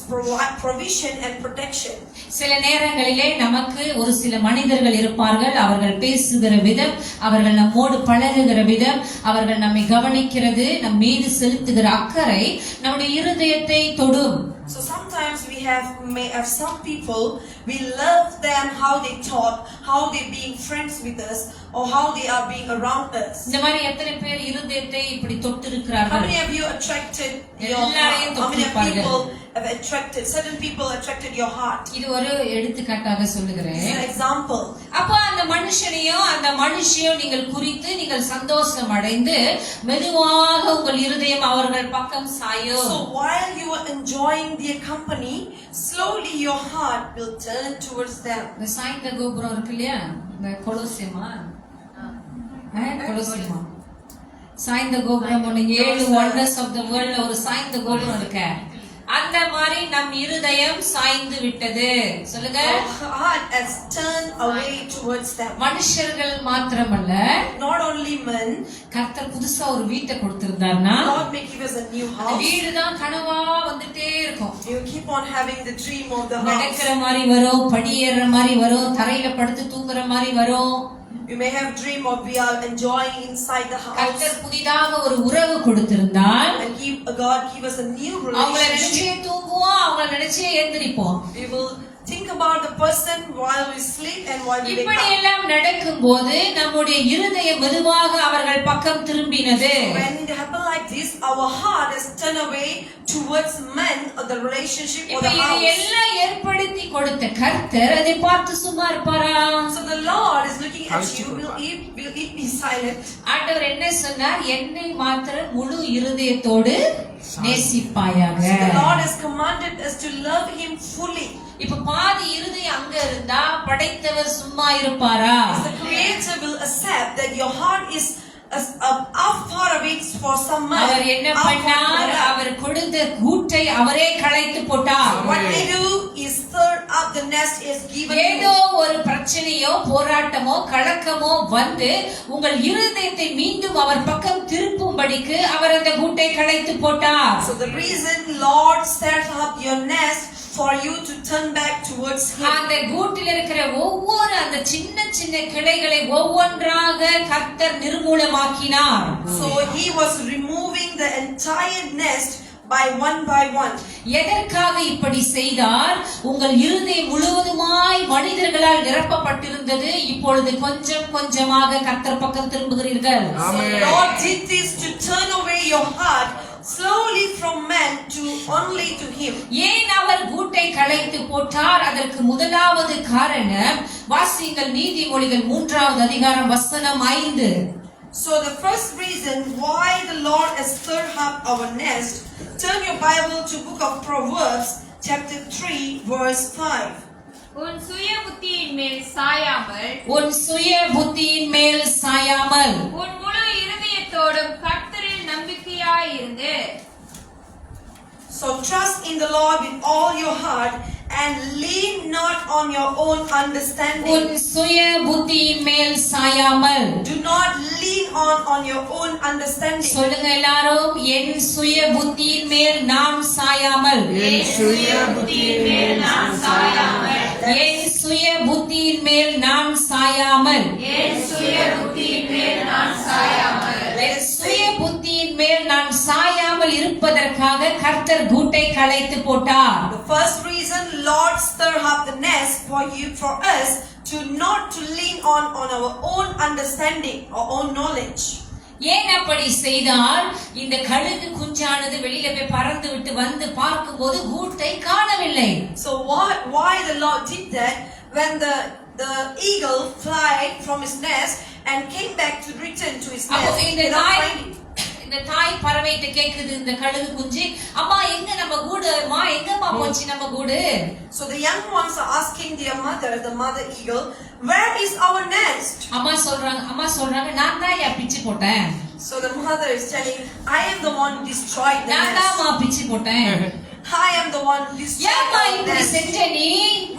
provision and protection. சில நேரங்களிலே நமக்கு ஒரு சில மனிதர்கள் இருப்பார்கள். அவர்கள் பேசுகிற விதம், அவர்கள் நம்மோடு பழகுகிற விதம், அவர்கள் நம்மை கவனிக்கிறது, நம் மீது செலுத்துகிற அக்கறை நம்முடைய இருதயத்தை தொடும். So sometimes may have some people, we love them, how they talk, how they being friends with us, or how they are being around us. இந்த மாதிரி எத்தனை பேர் இருதயத்தை இப்படி தொட்டு How இருக்கிறார்கள்? many of you attracted your heart? How many of people have attracted, certain people attracted your heart? இது ஒரு எடுத்துக்காட்டாக சொல்லுகிறேன். This is an example. அப்ப அந்த மனுஷனையும் அந்த மனுஷியும் நீங்கள் குறித்து நீங்கள் சந்தோஷம் அடைந்து மெதுவாக உங்கள் இருதயம் அவர்கள் பக்கம் சாயும். So while you are enjoying their company, slowly your heart will turn towards them. இந்த சாய்ந்த கோபுரம் இருக்கு இல்லையா, இந்த கொலோசியமா கொலோசியமா சாய்ந்த கோபுரம், ஒண்ணு 7 wonders of the world ஒரு சாய்ந்த கோபுரம் இருக்க, அந்த மாதிரி நம் இருதயம் சாய்ந்து விட்டது. சொல்லுங்க. Our heart has turned away towards them. மனுஷர்கள் மாத்திரமல்ல, Not only men, கர்த்தர் புதுசா ஒரு வீட்டை கொடுத்திருந்தார்னா God may give us a new அந்த house. வீடு தான் கனவா வந்துட்டே இருக்கும். You keep on having the dream of the house. நடக்கிற மாதிரி வரும், படியேற மாதிரி வரும், தரையில படுத்து தூங்குற மாதிரி வரும். You may have dream of we are enjoying inside the house. கர்த்தர் புதிதாக ஒரு உறவு கொடுத்திருந்தால் And God give us a new அவங்கள relationship. நினைச்சே தூங்குவோம், அவங்கள நினைச்சே எந்திரிப்போம். We will think about the person while we sleep and while we wake இப்படி up. எல்லாம் நடக்கும் போது நம்முடைய இருதயம் மெதுவாக அவர்கள் பக்கம் திரும்பினது. When it happen like this, our heart is turned away towards men or the relationship or இப்ப the இது house. எல்லாம் ஏற்படுத்தி கொடுத்த கர்த்தர் அதை பார்த்து சும்மா இருப்பாரா? So the Lord is looking at you. Will it be silent? ஆண்டவர் என்ன சொன்னார்? என்னை மாத்திரம் முழு இருதயத்தோடு நேசிப்பாயாக. So the Lord has commanded us to love Him fully. இப்ப பாதி இருதயம் அங்க இருந்தா படைத்தவர் சும்மா இருப்பாரா? The Creator will accept that your heart is far away for some man. அவர் என்ன பண்ணார்? அவர் கொடுத்த கூட்டை அவரே களைத்து போட்டார். What they do is stir up the nest is given. ஏதோ ஒரு பிரச்சனையோ போராட்டமோ கலக்கமோ வந்து உங்கள் இருதயத்தை மீண்டும் அவர் பக்கம் திருப்பும்படிக்கு அவர் அந்த கூட்டை களைத்து போட்டார். So the reason Lord stirred up your nest for you to turn back towards Him. அந்த கூட்டில் இருக்கிற ஒவ்வொரு அந்த சின்ன சின்ன கிளைகளை ஒவ்வொன்றாக கர்த்தர் நிர்மூலமாக்கினார். So He was removing the entire nest by one. எதற்காக இப்படி செய்தார்? உங்கள் இருதயம் முழுவதுமாய் மனிதர்களால் நிரப்பப்பட்டிருந்தது. இப்பொழுது கொஞ்சம் கொஞ்சமாக கர்த்தர் பக்கம் திரும்புகிறீர்கள். So Lord did this to turn away your heart slowly from man to only to Him. ஏன் அவர் கூட்டை களைத்து போட்டார்? அதற்கு முதலாவது காரணம் வாசியுங்கள் நீதிமொழிகள் 3வது அதிகாரம் வசனம் 5. So the first reason why the Lord has stirred up our nest, turn your Bible to book of Proverbs chapter 3 verse 5. உன் சுய புத்தியின் மேல் சாயாமல், உன் சுய புத்தியின் மேல் சாயாமல், உன் முழு இருதயத்தோடும் கர்த்தரில் நம்பிக்கையாய் இருந்து. So trust in the Lord with all your heart and lean not on your own understanding. உன் சுய புத்தியின் மேல் சாயாமல். Do not lean on your own understanding. சொல்லுங்க எல்லாரும், என் சுய புத்தியின் மேல் நான் சாயாமல். என் சுய புத்தியின் மேல் நான் சாயாமல். என் சுய புத்தியின் மேல் நான் சாயாமல். என் சுய புத்தியின் மேல் நான் சாயாமல். என் சுய புத்தியின் மேல் நான் சாயாமல் இருப்பதற்காக கர்த்தர் கூட்டை களைத்து போட்டார். The first reason Lord stir up the nest for us to not to lean on our own understanding or own knowledge. ஏன் அப்படி செய்தார்? இந்த கழுகு குஞ்சானது வெளியில போய் பறந்து விட்டு வந்து பார்க்கும்போது கூட்டை காணவில்லை. So why the Lord did that? When the eagle fly from his nest and came back to return to his அப்போ nest, இந்த without finding. இந்த தாய் பறவைகிட்ட கேக்குது இந்த கழுகு குஞ்சு, அம்மா எங்க நம்ம கூடு, அம்மா எங்கம்மா போச்சு நம்ம கூடு? So the young ones are asking their mother, the mother eagle, where is our nest? அம்மா சொல்றாங்க நான் தான் பிச்சு போட்டேன். So the mother is telling, I am the one who destroyed the நான் nest. தான் பிச்சு போட்டேன். I am the one who destroyed ஏம்மா the இப்படி nest. செஞ்ச நீ?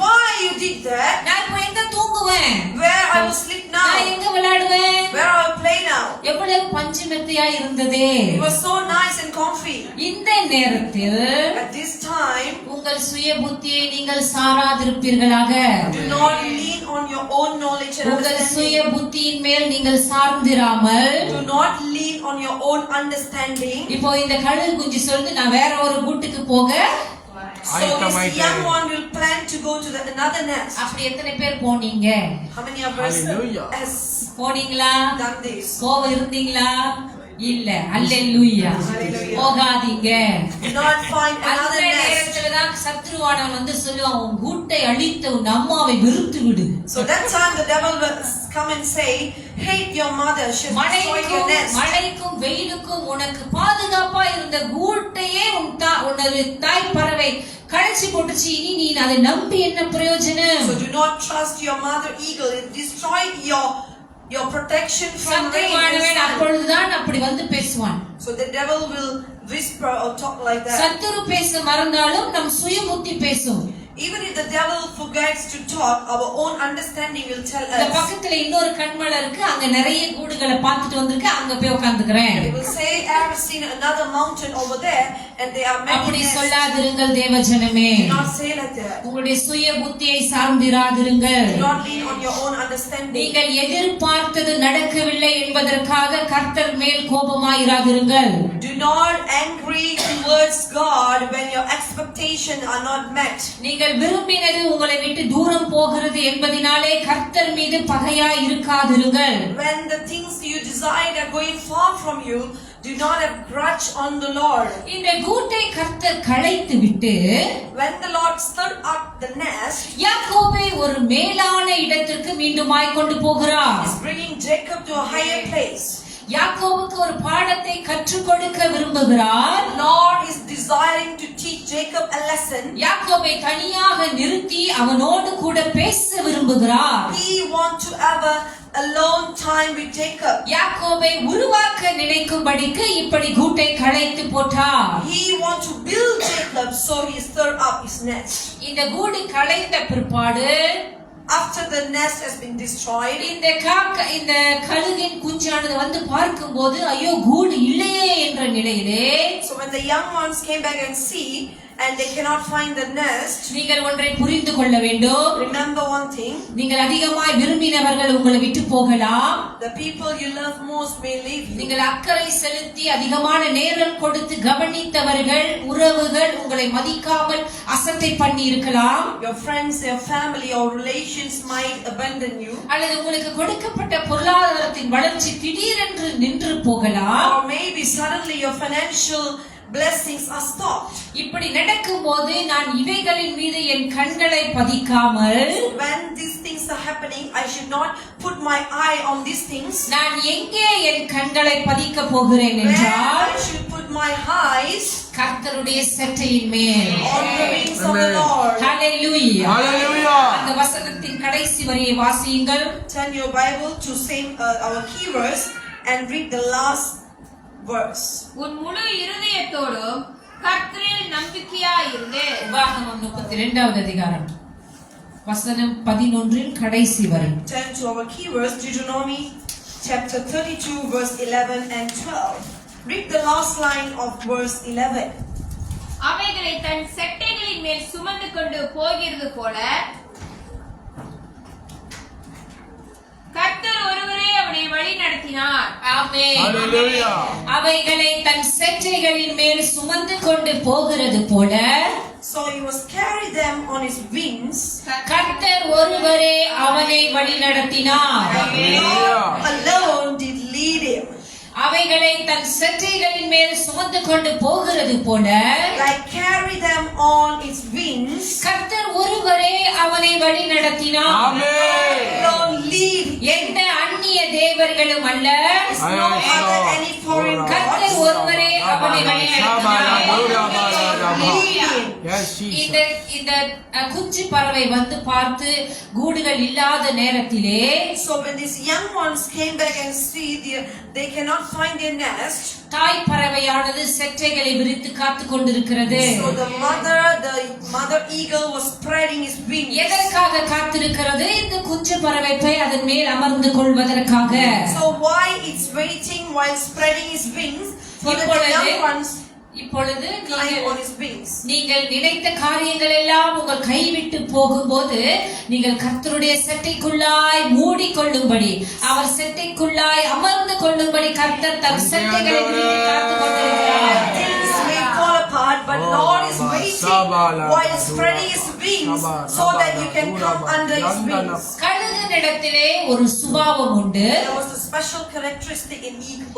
Why you did that? நான் இப்ப எங்க தூங்குவேன்? Where I will sleep now? நான் எங்க விளையாடுவேன்? Where I will play now? எவ்வளவு பஞ்சு மெத்தையா இருந்ததே. It was so nice and comfy. இந்த நேரத்தில் At this time, உங்கள் சுய புத்தியை நீங்கள் சாராதிருப்பீர்களாக. do not lean on your own knowledge and உங்கள் சுய understanding. புத்தியின் மேல் நீங்கள் சார்ந்திராமல், Do not lean on your own understanding. இப்போ இந்த கழுகு குஞ்சு சொல்லுது நான் வேற ஒரு கூட்டுக்கு போக. So this young one will plan to go to another nest. அப்படி எத்தனை பேர் போனீங்க? How many of us Hallelujah. has போனீங்களா? done this? கோவம் இருந்தீங்களா? இல்ல. அல்லேலூயா. Hallelujah. போகாதீங்க. Do not find அந்த another nest. நேரத்துலதான் சத்ருவானவன் வந்து சொல்லுவான், உன் கூட்டை அழித்த உன் அம்மாவை வெறுத்து விடு. So that time the devil will come and say, hate your mother, she has destroyed your nest. மழைக்கும் வெயிலுக்கும் உனக்கு பாதுகாப்பா இருந்த கூட்டையே உனது தாய் பறவை கடைசி போட்டுச்சு. இனி நீ அதை நம்பி என்ன பிரயோஜனம்? So do not trust your mother eagle. It destroyed your protection from rain and சத்ருவானவன் sun. அப்பொழுதுதான் அப்படி வந்து பேசுவான். So the devil will whisper or talk like that. சத்துரு பேச மறந்தாலும் நம் சுய புத்தி பேசும். Even if the devil forgets to talk, our own understanding will tell இந்த us. பக்கத்துல இன்னொரு கண்மலை இருக்கு, அங்க நிறைய கூடுகளை பார்த்துட்டு வந்திருக்கு, அங்க போய் உட்கார்ந்துக்கிறேன். It will say, I have seen another mountain over there and they are many அப்படி nests. சொல்லாதிருங்கள் தேவஜனமே. Do not say like that. உங்களுடைய சுய புத்தியை சார்ந்திராதிருங்கள். Do not lean on your own understanding. நீங்கள் எதிர்பார்த்தது நடக்கவில்லை என்பதற்காக கர்த்தர் மேல் கோபமாயிராதிருங்கள். Do not angry towards God when your expectations are not met. நீங்கள் விரும்பினது உங்களை விட்டு தூரம் போகிறது என்பதினாலே கர்த்தர் மீது பகையாய் இருக்காதிருங்கள். When the things you desired are going far from you, do not have grudge on the Lord. இந்த கூட்டை கர்த்தர் களைத்து விட்டு When the Lord stirred up the nest, யாக்கோபை ஒரு மேலான இடத்திற்கு மீண்டுமாய் கொண்டு போகிறார். He is bringing Jacob to a higher place. யாக்கோபுக்கு ஒரு பாடத்தை கற்றுக் கொடுக்க விரும்புகிறார். Lord is desiring to teach Jacob a lesson. யாக்கோபை தனியாக நிறுத்தி அவனோடு கூட பேச விரும்புகிறார். He wants to have a alone time with Jacob. யாக்கோபை உருவாக்க நினைக்கும்படிக்கு இப்படி கூட்டை களைத்து போட்டார். He wants to build Jacob, so he stirred up his nest. இந்த கூடு களைந்த பிற்பாடு After the nest has been destroyed, இந்த கழுகின் குஞ்சானது வந்து பார்க்கும்போது ஐயோ கூடு இல்லையே என்ற நிலையிலே, so when the young ones came back and see and they cannot find the nest, நீங்கள் ஒன்றை புரிந்து கொள்ள வேண்டும். remember one thing, நீங்கள் அதிகமாய் விரும்பினவர்கள் உங்களை விட்டு போகலாம். the people you love most may leave you. நீங்கள் அக்கறை செலுத்தி அதிகமான நேரம் கொடுத்து கவனித்தவர்கள், உறவுகள் உங்களை மதிக்காமல் அசட்டை பண்ணி இருக்கலாம். Your friends, your family or relations might abandon you. அல்லது உங்களுக்கு கொடுக்கப்பட்ட பொருளாதாரத்தின் வளர்ச்சி திடீரென்று நின்று போகலாம். Or maybe suddenly your financial blessings are stopped. இப்படி நடக்கும்போது நான் இவைகளின் மீது என் கண்களை பதிக்காமல், When these things are happening, I should not put my eye on these things. நான் எங்கே என் கண்களை பதிக்க போகிறேன் Where என்றால், I should put my eyes கர்த்தருடைய செட்டையின் மேல். on the wings of the Lord. Hallelujah. Hallelujah. அந்த வசனத்தின் கடைசி வரியை வாசியுங்கள். Turn your Bible to same our key verse and read the last verse. உன் முழு இருதயத்தோடும் கர்த்தரில் நம்பிக்கையாயிருந்து. உபாகமம் 32வது அதிகாரம் வசனம் 11 கடைசி வரி. Turn to our key verse, Deuteronomy chapter 32 verse 11 and 12. Read the last line of verse 11. அவைகளை தன் செட்டைகளின் மேல் சுமந்து கொண்டு போகிறது போல கர்த்தர் ஒருவரே அவனை வழி நடத்தினார். ஆமென். Hallelujah. அவைகளை தன் செட்டைகளின் மேல் சுமந்து கொண்டு போகிறது போல So he was carry them on his wings. கர்த்தர் ஒருவரே அவனை வழி நடத்தினார். God alone did lead him. அவைகளை தன் செட்டைகளின் மேல் சுமந்து கொண்டு போகிறது போல Like carry them on his wings. கர்த்தர் ஒருவரே அவனை வழி நடத்தினார். Amen. Alone lead him. எந்த அந்நிய தேவர்களும் அல்ல, It's no other any foreign கர்த்தர் gods. Yes, இந்த Jesus. இந்த குஞ்சு பறவை வந்து பார்த்து கூடுகள் இல்லாத நேரத்திலே So when these young ones came back and see they cannot find their nest. தாய் பறவையானது செட்டைகளை விரித்து காத்து கொண்டிருக்கிறது. So the mother eagle was spreading its wings. எதற்காக காத்திருக்கிறது? இந்த குஞ்சு பறவை போய் அதன் மேல் அமர்ந்து கொள்வதற்காக. So why it's waiting while spreading its wings so that the young ones இப்பொழுது climb on its wings. நீங்கள் நினைத்த காரியங்கள் எல்லாம் உங்கள் கைவிட்டு போகும்போது நீங்கள் கர்த்தருடைய செட்டைக்குள்ளாய் மூடிக்கொள்ளும்படி அவர் செட்டைக்குள்ளாய் அமர்ந்து கொள்ளும்படி கர்த்தர் தன் செட்டைகளை விரித்து காத்துக் கொண்டிருக்கிறார். Things may fall apart, but Lord is waiting while spreading His wings so that you can come under His wings. கழுகினிடத்திலே ஒரு சுபாவம் உண்டு. There was a special characteristic in eagle.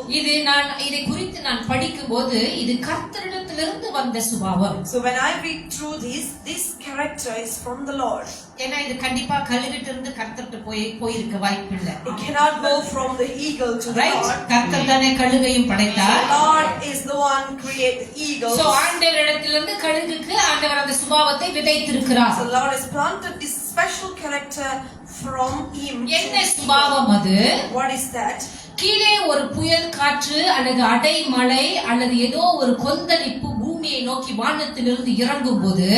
இதை குறித்து நான் படிக்கும்போது இது கர்த்தரிடத்திலிருந்து வந்த சுபாவம். So when I read through this character is from the Lord. ஏன்னா இது கண்டிப்பா கழுகிட்ட இருந்து கர்த்தர்ட்ட போயிருக்க வாய்ப்பில்லை. It cannot go from the eagle to the right? Lord. கர்த்தர் தானே கழுகையும் படைத்தார். Lord is the one who created the eagle. So ஆண்டவரிடத்திலிருந்து கழுகுக்கு ஆண்டவர் அந்த சுபாவத்தை விதைத்திருக்கிறார். So Lord has planted this special character from Him. என்ன சுபாவம் அது? What is that? கீழே ஒரு புயல் காற்று அல்லது அடைமழை அல்லது ஏதோ ஒரு கொந்தளிப்பு பூமியை நோக்கி வானத்திலிருந்து இறங்கும் போது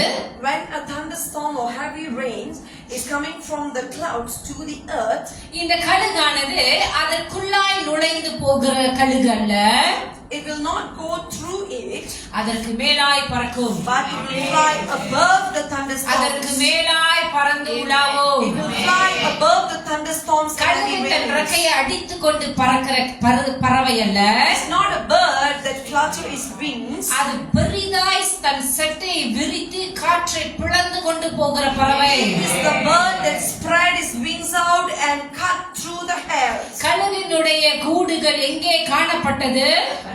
When a thunderstorm or heavy rains is coming from the clouds to the earth, இந்த கழுகானது அதற்குள்ளாய் நுழைந்து போகிற கழுகு அல்ல. it will not go through it, அதற்கு மேலாய் பறக்கும். but it will fly above the thunderstorms. அதற்கு மேலாய் பறந்து உலாவும். It will fly above the thunderstorms and கழுகு heavy தன் rains. ரெக்கையை அடித்துக் கொண்டு பறக்கிற பறவை அல்ல. It's not a bird that flutters its wings. அது பெரிதாய் தன் செட்டையை விரித்து காற்றை பிளந்து கொண்டு போகிற பறவை. It's the bird that spread its wings out and cut through the air. கழுகினுடைய கூடுகள் எங்கே காணப்பட்டது?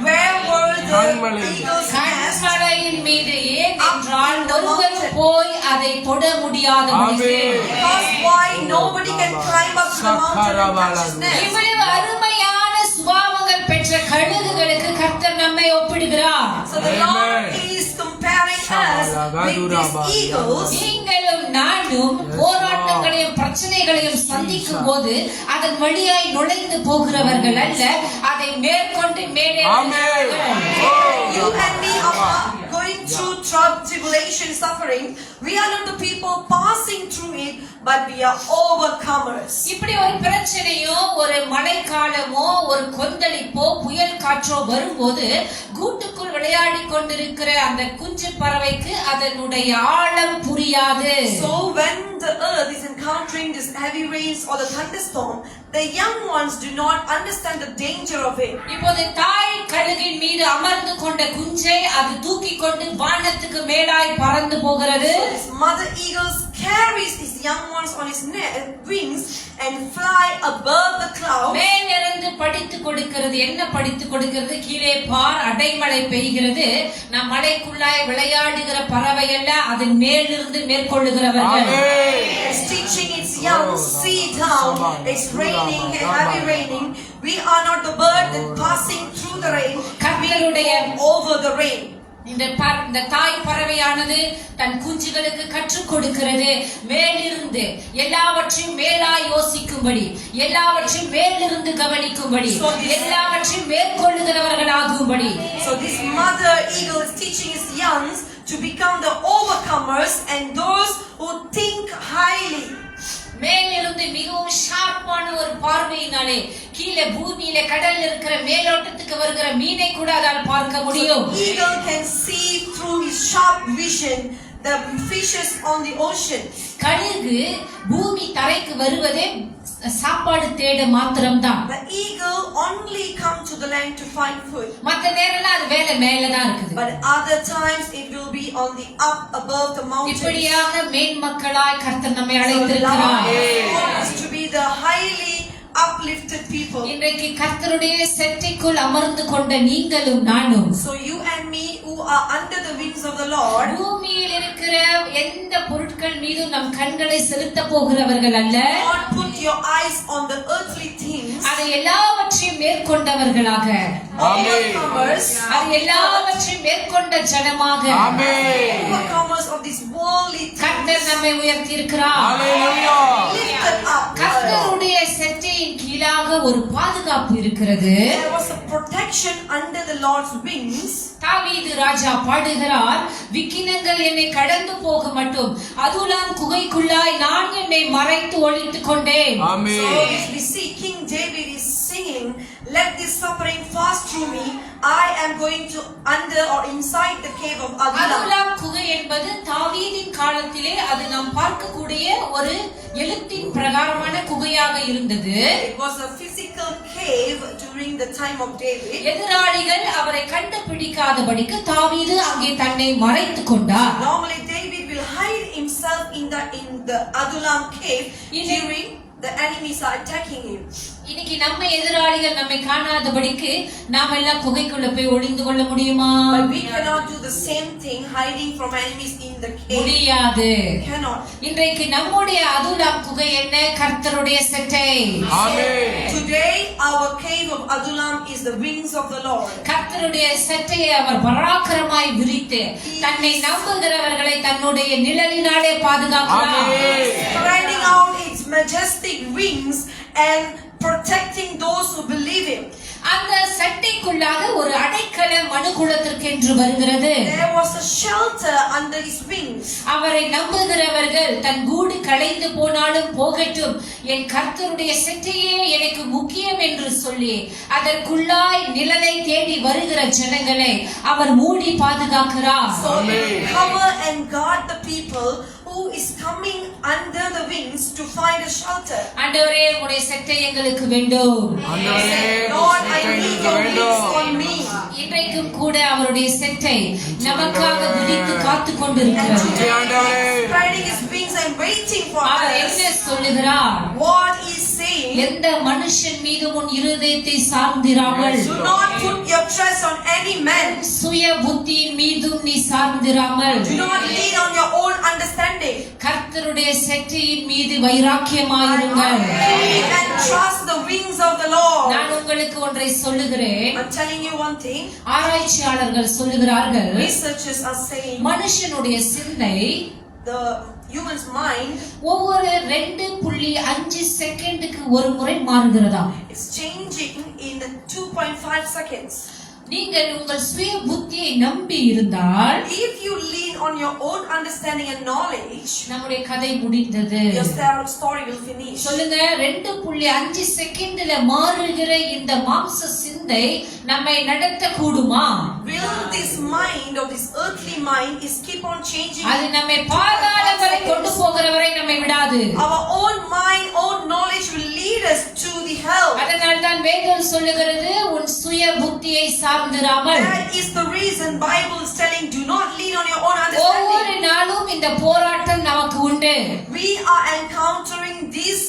Where were the Kanmalai. eagles' nest? கண்மலையின் மீது. ஏனென்றால் ஒருவர் போய் அதை தொட முடியாதபடி. Amen. Because why nobody can climb up to the mountain and touch his nest? இவ்வளவு அருமையான சுபாவங்கள் பெற்ற கழுகுகளுக்கு கர்த்தர் நம்மை ஒப்பிடுகிறார். So the Lord is comparing us with these eagles. நீங்களும் நானும் போராட்டங்களையும் பிரச்சனைகளையும் சந்திக்கும் போது அதன் வழியாய் நுழைந்து போகிறவர்கள் அல்ல, அதை மேற்கொண்டு மேலே You and me are going through tribulation, suffering. We are not the people passing through it, but we are overcomers. இப்படி ஒரு பிரச்சனையோ ஒரு மழைக்காலமோ ஒரு கொந்தளிப்போ புயல் காற்றோ வரும்போது கூட்டுக்குள் விளையாடி கொண்டிருக்கிற அந்த குஞ்சு பறவைக்கு அதனுடைய ஆழம் புரியாது. So when the earth is encountering this heavy rains or the thunderstorm, the young ones do not understand the danger of it. இப்போது தாய் கழுகின் மீது அமர்ந்து கொண்ட குஞ்சை அது தூக்கி கொண்டு வானத்துக்கு மேலாய் பறந்து போகிறது. This mother eagle carries these young ones on his wings and fly above the clouds. மேலிருந்து படித்து கொடுக்கிறது. என்ன படித்து கொடுக்கிறது? கீழே பார், அடைமழை பெய்கிறது. நம் மலைக்குள்ளாய் விளையாடுகிற பறவை அல்ல, அதன் மேலிருந்து மேற்கொள்ளுகிறவர்கள். It's teaching its young, see down. It's raining, heavy raining. We are not the bird that passing through the rain. We go over the rain. இந்த தாய் பறவையானது தன் குஞ்சுகளுக்கு கற்றுக் கொடுக்கிறது. மேலிருந்து எல்லாவற்றையும் மேலாய் யோசிக்கும்படி, எல்லாவற்றையும் மேலிருந்து கவனிக்கும்படி, எல்லாவற்றையும் மேற்கொள்ளுகிறவர்களாகும்படி. So this mother eagle is teaching its youngs to become the overcomers and those who think highly. மேலிருந்து மிகவும் ஷார்ப்பான ஒரு பார்வையினாலே கீழே பூமியில கடல்ல இருக்கிற மேலோட்டத்துக்கு வருகிற மீனை கூட அதால் பார்க்க முடியும். Eagle can see through his sharp vision the fishes on the ocean. கழுகு பூமி தரைக்கு வருவதே சாப்பாடு தேட மாத்திரம்தான். The eagle only come to the land to find food. மத்த நேரம்ல அது மேல தான் இருக்குது. But other times it will be on the up above the mountains. இப்படியாக மேன்மக்களாய் கர்த்தர் நம்மை அழைத்திருக்கிறார். So to be the highly uplifted people. இன்றைக்கு கர்த்தருடைய செட்டைக்குள் அமர்ந்து கொண்ட நீங்களும் நானும், So you and me who are under the wings of the Lord, பூமியில் இருக்கிற எந்த பொருட்கள் மீதும் நம் கண்களை செலுத்த போகிறவர்கள் அல்ல. not put your eyes on the earthly things. அதை எல்லாவற்றையும் மேற்கொண்டவர்களாக, overcomers, அது எல்லாவற்றையும் மேற்கொண்ட ஜனமாக overcomers of this worldly things, கர்த்தர் நம்மை உயர்த்தி இருக்கிறார். lifted up. கர்த்தருடைய செட்டையின் கீழாக ஒரு பாதுகாப்பு இருக்கிறது. There was a protection under the Lord's wings. தாவீது ராஜா பாடுகிறார், விக்கினங்கள் என்னை கடந்து போக மட்டும் அதுலாம் குகைக்குள்ளாய் நான் என்னை மறைத்து ஒளித்துக் கொண்டேன். So as we see, King David is singing, let this suffering pass through me. I am going to under or inside the cave of Adullam. அதுலாம் குகை என்பது தாவீதின் காலத்திலே அது நாம் பார்க்கக்கூடிய ஒரு எழுத்தின் பிரகாரமான குகையாக இருந்தது. It was a physical cave during the time of David. எதிராளிகள் அவரை கண்டுபிடிக்காதபடிக்கு தாவீது அங்கே தன்னை மறைத்துக் கொண்டார். Normally David will hide himself in the Adullam cave during the enemies are attacking him. இன்னைக்கு நம்ம எதிராளிகள் நம்மை காணாதபடிக்கு நாம எல்லாம் குகைக்குள்ள போய் ஒளிந்து கொள்ள முடியுமா? But we cannot do the same thing, hiding from enemies in the cave. முடியாது. Cannot. இன்றைக்கு நம்முடைய அதுலாம் குகை என்ன? கர்த்தருடைய செட்டை. Today our cave of Adullam is the wings of the Lord. கர்த்தருடைய செட்டையை அவர் பராக்கிரமாய் விரித்து தன்னை நம்புகிறவர்களை தன்னுடைய நிழலினாலே பாதுகாக்கிறார். Spreading out its majestic wings and protecting those who believe him. அந்த சட்டைக்குள்ளாக ஒரு அடைக்கலம் மனுக்குலத்திற்கு என்று வருகிறது. There was a shelter under his wings. அவரை நம்புகிறவர்கள் தன் கூடு களைந்து போனாலும் போகட்டும், என் கர்த்தருடைய செட்டையே எனக்கு முக்கியம் என்று சொல்லி அதற்குள்ளாய் நிழலை தேடி வருகிற ஜனங்களை அவர் மூடி பாதுகாக்கிறார். So he cover and guard the people who is coming under the wings to find a shelter. ஆண்டவரே உம்முடைய செட்டை எங்களுக்கு வேண்டும். Lord, I need your wings on me. இன்றைக்கும் கூட அவருடைய செட்டை நமக்காக விரித்து காத்துக் கொண்டிருக்கிறது. Spreading his wings and waiting for our us. என்ன சொல்லுகிறார்? What he is saying, எந்த மனுஷன் மீது உன் இருதயத்தை சார்ந்திராமல் do not put your trust on any man. சுய புத்தியின் மீதும் நீ சார்ந்திராமல் Do not lean on your own understanding. கர்த்தருடைய செட்டையின் மீது வைராக்கியமாயிருங்கள். Believe and trust the wings of the Lord. நான் உங்களுக்கு ஒன்றை சொல்லுகிறேன். I'm telling you one thing. ஆராய்ச்சியாளர்கள் சொல்லுகிறார்கள், Researchers are saying மனுஷனுடைய சிந்தை the human's mind ஒவ்வொரு 2.5 செகண்டுக்கு ஒரு முறை மாறுகிறதா. is changing in 2.5 seconds. நீங்கள் உங்கள் சுய புத்தியை நம்பி இருந்தால் If you lean on your own understanding and knowledge, நம்முடைய கதை முடிந்தது. your story will finish. சொல்லுங்க, 2.5 செகண்ட்ல மாறுகிற இந்த மாம்ச சிந்தை நம்மை நடத்த கூடுமா? Will this mind of this earthly mind is keep on changing? அது நம்மை பாதாளம் வரை கொண்டு போகிறவரை நம்மை விடாது. Our own mind, own knowledge will lead us to the hell. அதனால் தான் வேதம் சொல்லுகிறது, உன் சுய புத்தியை சார்ந்திராமல். That is the reason Bible is telling, do not lean on your own ஒவ்வொரு understanding. நாளும் இந்த போராட்டம் நமக்கு உண்டு. We are encountering these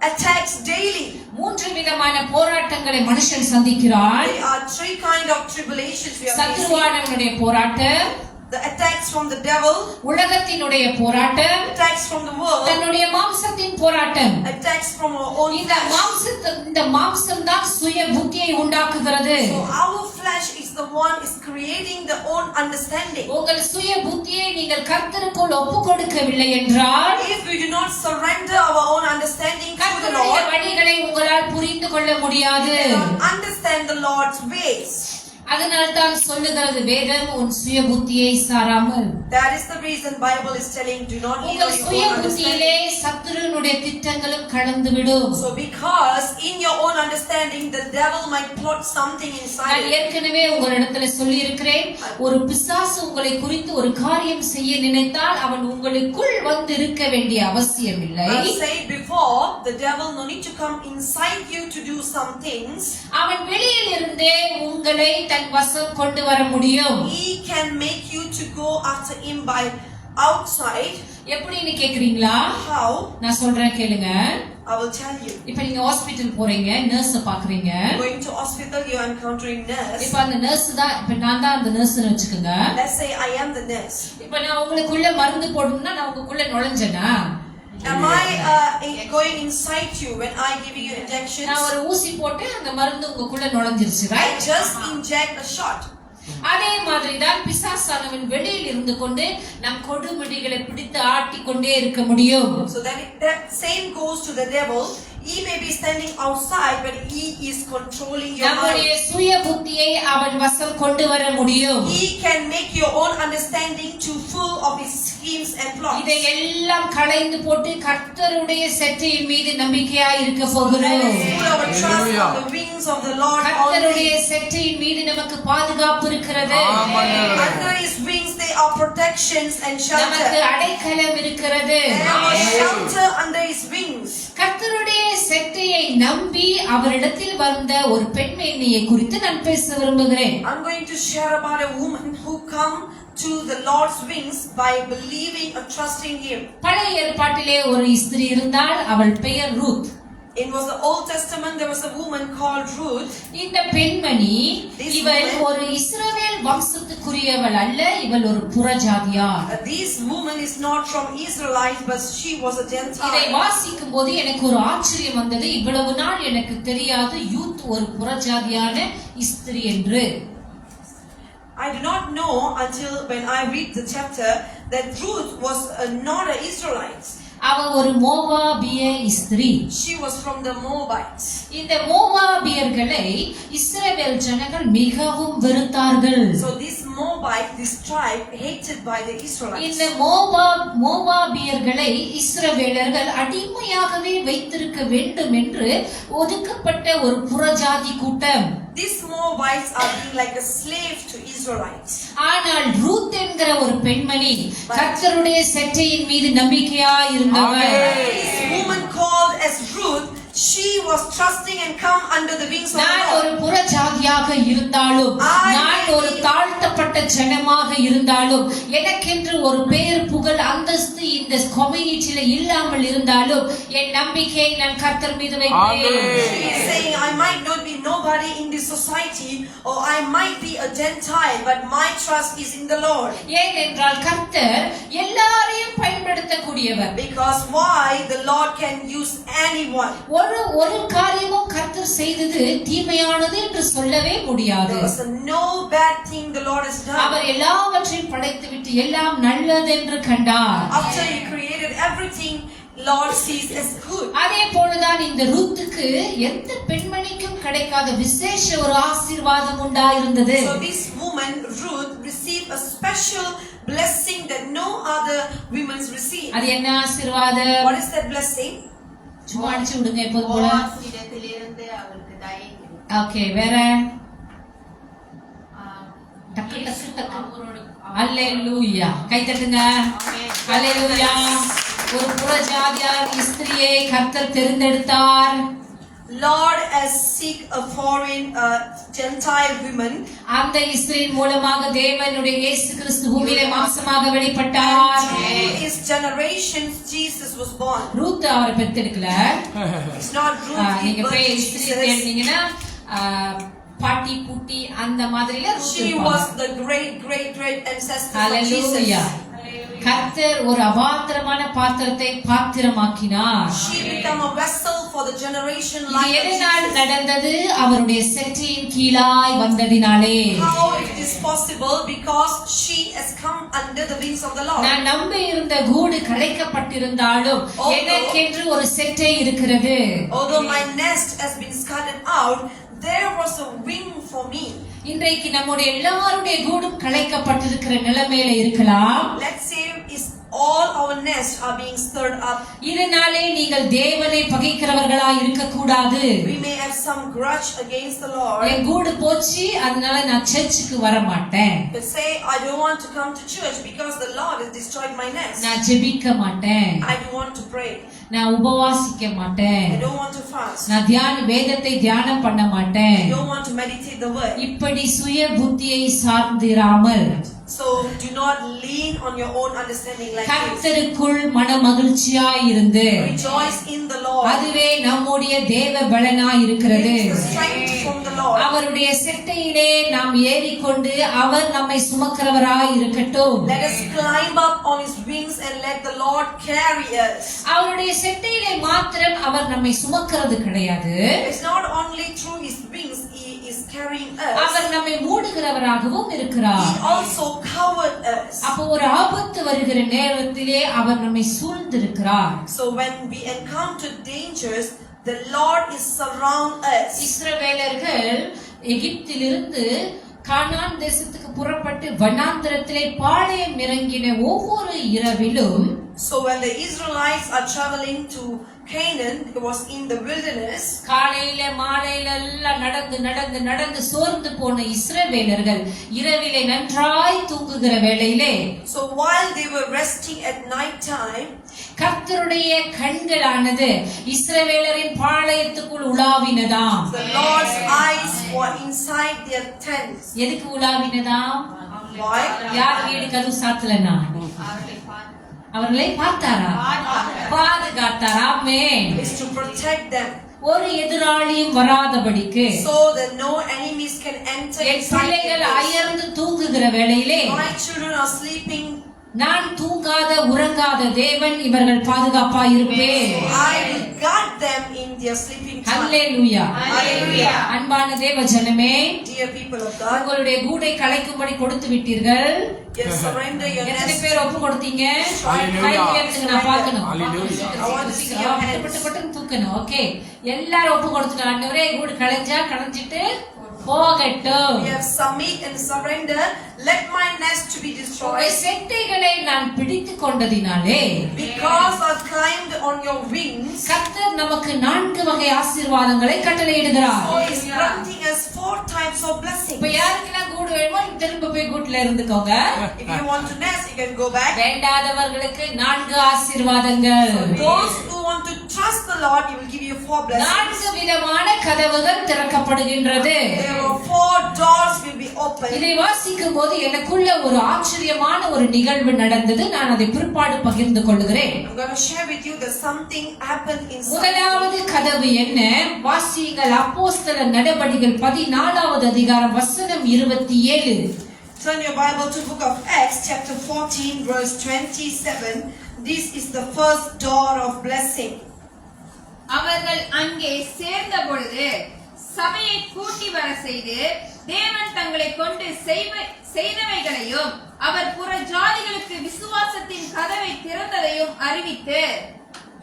attacks daily. 3 விதமான போராட்டங்களை மனுஷன் சந்திக்கிறான். There are 3 kind of tribulations we are facing. சத்துருவானவனுடைய போராட்டம், The attacks from the devil, உலகத்தினுடைய போராட்டம், attacks from the world, தன்னுடைய மாம்சத்தின் போராட்டம். attacks from our own இந்த flesh. மாம்சம் தான் சுய புத்தியை உண்டாக்குகிறது. So our flesh is the one is creating the own understanding. உங்கள் சுய புத்தியை நீங்கள் கர்த்தருக்குள் ஒப்புக் கொடுக்கவில்லை என்றால் If we do not surrender our own understanding to the கர்த்தருடைய Lord, வழிகளை உங்களால் புரிந்து கொள்ள முடியாது. we cannot understand the Lord's ways. அதனால் தான் சொல்லுகிறது வேதம், உன் சுய புத்தியை சாராமல். That is the reason Bible is telling, do not lean உங்கள் on your சுய own புத்தியிலே understanding. சத்துருனுடைய திட்டங்களும் கடந்து விடும். So because in your own understanding the devil might plot something நான் inside you. ஏற்கனவே உங்களிடத்துல சொல்லி இருக்கிறேன், ஒரு பிசாசு உங்களை குறித்து ஒரு காரியம் செய்ய நினைத்தால் அவன் உங்களுக்குள் வந்து இருக்க வேண்டிய அவசியம் இல்லை. I said before, the devil no need to come inside you to do some things. அவன் வெளியில் இருந்தே உங்களை தன் வசம் கொண்டு வர முடியும். He can make you to go after him by outside. எப்படின்னு கேக்குறீங்களா? How? நான் சொல்றேன் கேளுங்க. I will tell you. இப்ப நீங்க ஹாஸ்பிடல் போறீங்க, நர்ஸ் பாக்குறீங்க. Going to hospital, you are encountering nurse. இப்ப அந்த நர்ஸ் தான், இப்ப நான் தான் அந்த நர்ஸ்னு வச்சுக்கோங்க. Let's say I am the nurse. இப்ப நான் உங்களுக்குள்ள மருந்து போடணும்னா நான் உங்களுக்குள்ள நுழைஞ்சேனா? Am I going inside you when I give you injections? நான் ஒரு ஊசி போட்டு அந்த மருந்து உங்களுக்குள்ள நுழைஞ்சிருச்சு, I right? just inject a shot. அதே மாதிரி தான் பிசாசானவன் வெளியில் இருந்து கொண்டு நம் கொடுமுடிகளை பிடித்து ஆட்டிக்கொண்டே இருக்க முடியும். So that same goes to the devil. He may be standing outside, but he is controlling your நம்முடைய mind. சுய புத்தியை அவன் வசம் கொண்டு வர முடியும். He can make your own understanding too full of his schemes and plots. இதை எல்லாம் களைந்து போட்டு கர்த்தருடைய செட்டையின் மீது நம்பிக்கையாய் இருக்க Let போகிறோம். us put our trust on the wings of the Lord கர்த்தருடைய always. செட்டையின் மீது நமக்கு பாதுகாப்பு இருக்கிறது. Under his wings there are protections and நமக்கு shelter. அடைக்கலம் இருக்கிறது. There was shelter under his wings. கர்த்தருடைய செட்டையை நம்பி அவரிடத்தில் வந்த ஒரு பெண்மணியை குறித்து நான் பேச விரும்புகிறேன். I'm going to share about a woman who come to the Lord's wings by believing and trusting him. பழைய ஏற்பாட்டிலே ஒரு ஸ்திரீ இருந்தால், அவள் பெயர் Ruth. It was the Old Testament. There was a woman called Ruth. இந்த பெண்மணி இவள் ஒரு இஸ்ரவேல் வம்சத்துக்குரியவள் அல்ல, இவள் ஒரு புறஜாதியார். This woman is not from Israelites, but she was a இதை Gentile. வாசிக்கும் போது எனக்கு ஒரு ஆச்சரியம் வந்தது. இவ்வளவு நாள் எனக்கு தெரியாது யூத் ஒரு புறஜாதியான ஸ்திரீ என்று. I do not know until when I read the chapter that Ruth was not an Israelite. அவ ஒரு மோவாபிய ஸ்திரீ. She was from the Moabites. இந்த மோவாபியர்களை இஸ்ரவேல் ஜனங்கள் மிகவும் வெறுத்தார்கள். So this Moabite, this tribe, hated by the Israelites. இந்த மோவாபியர்களை இஸ்ரவேலர்கள் அடிமையாகவே வைத்திருக்க வேண்டும் என்று ஒதுக்கப்பட்ட ஒரு புறஜாதி கூட்டம். These Moabites are being like a slave to Israelites. ஆனால் ரூத் என்கிற ஒரு பெண்மணி கர்த்தருடைய செட்டையின் மீது நம்பிக்கையாய் இருந்தவள். This woman called as Ruth, she was trusting and come under the wings of the நான் Lord. ஒரு புறஜாதியாக இருந்தாலும், நான் ஒரு தாழ்த்தப்பட்ட ஜனமாக இருந்தாலும், எனக்கென்று ஒரு பெயர் புகழ் அந்தஸ்து இந்த கம்யூனிட்டியில இல்லாமல் இருந்தாலும் என் நம்பிக்கையை நான் கர்த்தர் மீது வைப்பேன். She is saying, I might not be nobody in this society, or I might be a Gentile, but my trust is in the Lord. ஏனென்றால் கர்த்தர் எல்லாரையும் பயன்படுத்தக்கூடியவர். Because why? The Lord can use anyone. ஒரு காரியமும் கர்த்தர் செய்தது தீமையானது என்று சொல்லவே முடியாது. There was no bad thing the Lord has done. அவர் எல்லாவற்றையும் படைத்துவிட்டு எல்லாம் நல்லது என்று கண்டார். After He created everything, Lord sees as good. அதே போலதான் இந்த ரூத்துக்கு எந்த பெண்மணிக்கும் கிடைக்காத விசேஷ ஒரு ஆசீர்வாதம் உண்டாயிருந்தது. So this woman Ruth received a special blessing that no other women received. அது என்ன ஆசீர்வாதம்? What is that blessing? சும்மா அடிச்சு விடுங்க எப்போது போல. இடத்திலிருந்து அவளுக்கு தயை ஓகே, வேற டக்கு டக்கு டக்கு. அல்லேலூயா, கை தட்டுங்க. அல்லேலூயா. ஒரு புறஜாதியார் ஸ்திரியை கர்த்தர் தெரிந்தெடுத்தார். Lord has seek a foreign Gentile woman. அந்த இஸ்ரேல் மூலமாக தேவனுடைய இயேசு கிறிஸ்து பூமியிலே மாம்சமாக வெளிப்பட்டார். Through his generations Jesus was born. Ruth அவரை பெத்தெடுக்கல. It's not Ruth. நீங்க but போய் Jesus. இஸ்ரேல் தேடினீங்கன்னா பாட்டி பூட்டி அந்த மாதிரில ரூத் She இருப்பாங்க. was the great ancestor of hallelujah. Jesus. கர்த்தர் ஒரு அபாத்திரமான பாத்திரத்தை பாத்திரமாக்கினார். She became a vessel for the generation இது like எதனால் Jesus. நடந்தது? அவருடைய செட்டையின் கீழாய் வந்ததினாலே. How it is possible? Because she has come under the wings of the Lord. நான் நம்பி இருந்த கூடு கலைக்கப்பட்டிருந்தாலும் எனக்கென்று ஒரு செட்டை இருக்கிறது. Although my nest has been scattered out, there was a wing for me. இன்றைக்கு நம்முடைய எல்லாருடைய கூடும் கலைக்கப்பட்டிருக்கிற நிலைமையில இருக்கலாம். Let's say is all our nests are being stirred up. இதனாலே நீங்கள் தேவனை பகைக்கிறவர்களாய் இருக்க கூடாது. We may have some grudge against the Lord. என் கூடு போச்சு, அதனால நான் சர்ச்சுக்கு வர மாட்டேன். But say I don't want to come to church because the Lord has destroyed my nest. நான் ஜெபிக்க மாட்டேன். I don't want to pray. நான் உபவாசிக்க மாட்டேன். I don't want to fast. நான் வேதத்தை தியானம் பண்ண மாட்டேன். I don't want to meditate the word. இப்படி சுய புத்தியை சார்ந்திராமல் So So do not lean on your own understanding like this. கர்த்தருக்குள் மனமகிழ்ச்சியாய் இருந்து Rejoice in the Lord. அதுவே நம்முடைய தேவ பலனாய் இருக்கிறது. It is the strength from the Lord. அவருடைய செட்டையிலே நாம் ஏறிக்கொண்டு அவர் நம்மை சுமக்கிறவராய் இருக்கட்டும். Let us climb up on his wings and let the Lord carry us. அவருடைய செட்டையிலே மாத்திரம் அவர் நம்மை சுமக்கிறது கிடையாது. It's not only through his wings he is carrying us. அவர் நம்மை மூடுகிறவராகவும் இருக்கிறார். He also covered us. அப்போ ஒரு ஆபத்து வருகிற நேரத்திலே அவர் நம்மை சூழ்ந்திருக்கிறார். So when we encounter dangers, the Lord is surround us. இஸ்ரவேலர்கள் எகிப்திலிருந்து கானான் தேசத்துக்கு புறப்பட்டு வனாந்தரத்திலே பாளையம் இறங்கின ஒவ்வொரு இரவிலும் So when the Israelites are traveling to Canaan, it was in the wilderness. காலையில மாலையில எல்லாம் நடந்து நடந்து நடந்து சோர்ந்து போன இஸ்ரவேலர்கள் இரவிலே நன்றாய் தூங்குகிற வேளையிலே So while they were resting at night time, கர்த்தருடைய கண்களானது இஸ்ரவேலரின் பாளையத்துக்குள் உலாவினதாம். the Lord's eyes were inside their tents. எதுக்கு உலாவினதாம்? Why? யார் வீடு கதவு சாத்தலனா? அவர்களை பார்த்தாரா? பாதுகாத்தாரா? ஆமென். Is to protect them, ஒரு எதிராளியும் வராதபடிக்கு so that no enemies can enter N inside பிள்ளைகள் them. அயர்ந்து தூங்குகிற வேளையிலே My children are sleeping. நான் தூங்காத உறங்காத தேவன் இவர்கள் பாதுகாப்பா இருப்பேன். I will guard them in their sleeping time. Hallelujah. Hallelujah. அன்பான தேவ ஜனமே, Dear people of God, உங்களுடைய கூடை கலைக்கும்படி கொடுத்து விட்டீர்கள். you surrender your எத்தனை nest. பேர் ஒப்பு கொடுத்தீங்க? Hallelujah. கை உயர்த்துங்க, நான் பார்க்கணும். I want to see your hands. பட்டு பட்டுன்னு தூக்கணும். ஓகே, எல்லாரும் ஒப்பு கொடுத்துட்டு ஆண்டவரே கூடு கலைஞ்சா கலைஞ்சிட்டு போகட்டும். We have submit and surrender. Let my nest to be உங்கள் destroyed. செட்டைகளை நான் பிடித்து கொண்டதினாலே Because I've climbed on your wings, கர்த்தர் நமக்கு 4 வகை ஆசீர்வாதங்களை கட்டளையிடுகிறார். so He's granting us 4 types of blessings. இப்ப யாருக்கெல்லாம் கூடு வேணுமோ திரும்ப போய் கூட்டுல இருந்துக்கோங்க. If you want to nest, you can go back. வேண்டாதவர்களுக்கு 4 ஆசீர்வாதங்கள். Those who want to trust the Lord, He will give you 4 blessings. 4 விதமான கதவுகள் திறக்கப்படுகின்றது. There are 4 doors will be opened. இதை வாசிக்கும் போது எனக்குள்ள ஒரு ஆச்சரியமான ஒரு நிகழ்வு நடந்தது. நான் அதை பிற்பாடு பகிர்ந்து கொள்கிறேன். I'm going to share with you that something happened inside. முதலாவது கதவு என்ன? வாசியுங்கள் அப்போஸ்தலர் நடபடிகள் 14வது அதிகாரம் வசனம் 27. Turn your Bible to book of Acts chapter 14 verse 27. This is the first door of blessing. அவர்கள் அங்கே சேர்ந்த பொழுது சபையை கூட்டி வர செய்து தேவன் தங்களை கொண்டு செய்தவைகளையும் அவர் புற ஜாதிகளுக்கு விசுவாசத்தின் கதவை திறந்ததையும் அறிவித்து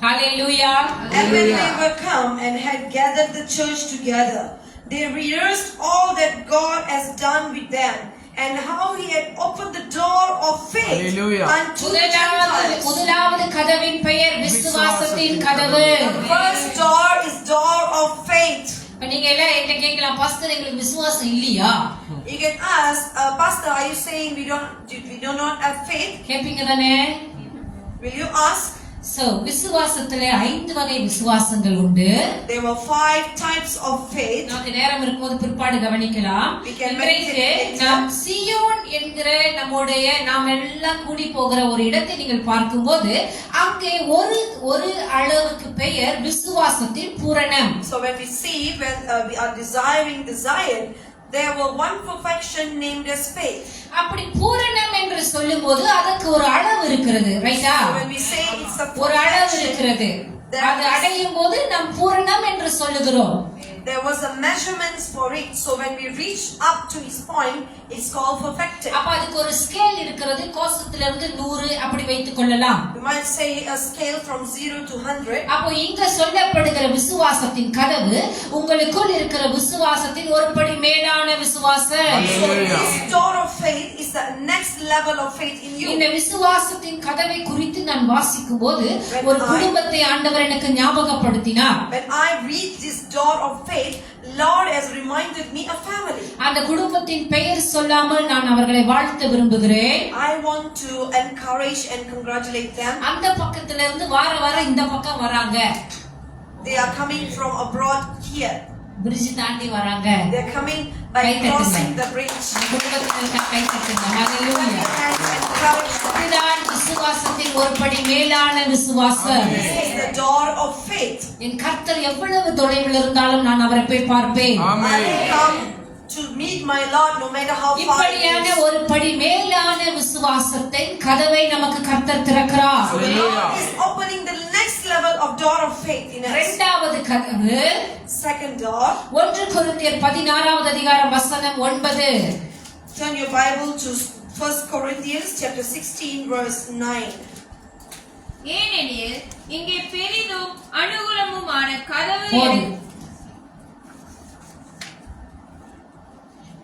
ஹalleluya. And when they were come and had gathered the church together, they rehearsed all that God has done with them, and how He had opened the door of faith Hallelujah. unto the Gentiles. முதலாவது கதவின் பெயர் விசுவாசத்தின் கதவு. The first door is door of faith. இப்ப நீங்க எல்லாம் என்ன கேட்கலாம், பாஸ்டர் எங்களுக்கு விசுவாசம் இல்லையா? You can ask, Pastor, are you saying we do not have faith? கேப்பீங்க தானே? Will you ask? சோ விசுவாசத்திலே 5 வகை விசுவாசங்கள் உண்டு. There were 5 types of faith. நமக்கு நேரம் இருக்கும்போது பிற்பாடு கவனிக்கலாம். We can இன்றைக்கு meditate later. நாம் சியோன் என்கிற நம்முடைய நாம் எல்லாம் கூடி போகிற ஒரு இடத்தை நீங்கள் பார்க்கும்போது அங்கே ஒரு அளவுக்கு பெயர் விசுவாசத்தின் பூரணம். So when we see when we are desiring the Zion, there were one perfection named as faith. அப்படி பூரணம் என்று சொல்லும்போது அதற்கு ஒரு அளவு இருக்கிறது, ரைட்டா? So when we say it's a ஒரு அளவு perfection, இருக்கிறது. அது அடையும் போது நாம் பூரணம் என்று சொல்லுகிறோம். there was a measurements for it. So when we reach up to his point, it's called perfected. அப்ப அதுக்கு ஒரு ஸ்கேல் இருக்கிறது. கோசத்துல இருந்து 100 அப்படி வைத்துக் கொள்ளலாம். You might say a scale from 0 to 100. அப்போ இங்க சொல்லப்படுகிற விசுவாசத்தின் கதவு உங்களுக்குள் இருக்கிற விசுவாசத்தின் ஒரு படி மேலான விசுவாசம். So this door of faith is the next level of faith in you. இந்த விசுவாசத்தின் கதவை குறித்து நான் வாசிக்கும் போது ஒரு குடும்பத்தை ஆண்டவர் எனக்கு ஞாபகப்படுத்தினார். When I read this door of faith, Lord has reminded me a family. அந்த குடும்பத்தின் பெயர் சொல்லாமல் நான் அவர்களை வாழ்த்த விரும்புகிறேன். I want to encourage and congratulate them. அந்த பக்கத்துல இருந்து வார இந்த பக்கம் வராங்க. They are coming from abroad here. Bridge தாண்டி வராங்க. They're coming by crossing the bridge. குடும்பத்தினருக்கு கை தட்டுங்க. ஹalleluya. And encourage them. இதுதான் விசுவாசத்தின் ஒரு படி மேலான விசுவாசம். This is the door of faith. என் கர்த்தர் எவ்வளவு தொலைவில் இருந்தாலும் நான் அவரை போய் பார்ப்பேன். I will come to meet my Lord no matter how far it இப்படியான is. ஒரு படி மேலான விசுவாசத்தின் கதவை நமக்கு கர்த்தர் திறக்கிறார். The Lord is opening the next level of door of faith in us. இரண்டாவது கதவு Second door. 1 கொரிந்தியர் 16வது அதிகாரம் வசனம் 9. Turn your Bible to 1 Corinthians chapter 16 verse 9. ஏனெனில் இங்கே பெரிதும் அனுகூலமுமான கதவு போதும்.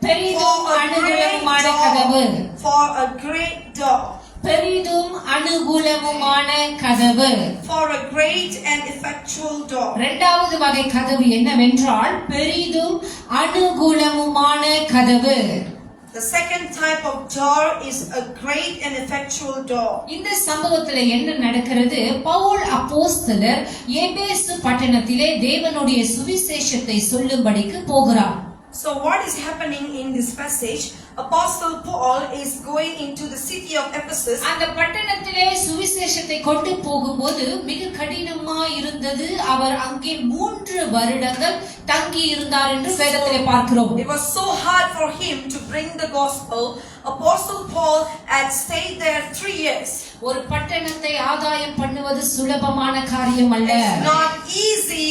பெரிதும் அனுகூலமுமான கதவு. For a great door. பெரிதும் அனுகூலமுமான கதவு. For a great and effectual door. இரண்டாவது வகை கதவு என்னவென்றால் பெரிதும் அனுகூலமுமான கதவு. The second type of door is a great and effectual door. இந்த சம்பவத்துல என்ன நடக்கிறது? பவுல் அப்போஸ்தலர் எபேசு பட்டணத்திலே தேவனுடைய சுவிசேஷத்தை சொல்லும்படிக்கு போகிறார். So what is happening in this passage? Apostle Paul is going into the city of Ephesus. அந்த பட்டணத்திலே சுவிசேஷத்தை கொண்டு போகும்போது மிக கடினமா இருந்தது. அவர் அங்கே 3 வருடங்கள் தங்கி இருந்தார் என்று வேதத்திலே பார்க்கிறோம். It was so hard for him to bring the gospel. Apostle Paul had stayed there 3 years. ஒரு பட்டணத்தை ஆதாயம் பண்ணுவது சுலபமான காரியம் அல்ல. It's not easy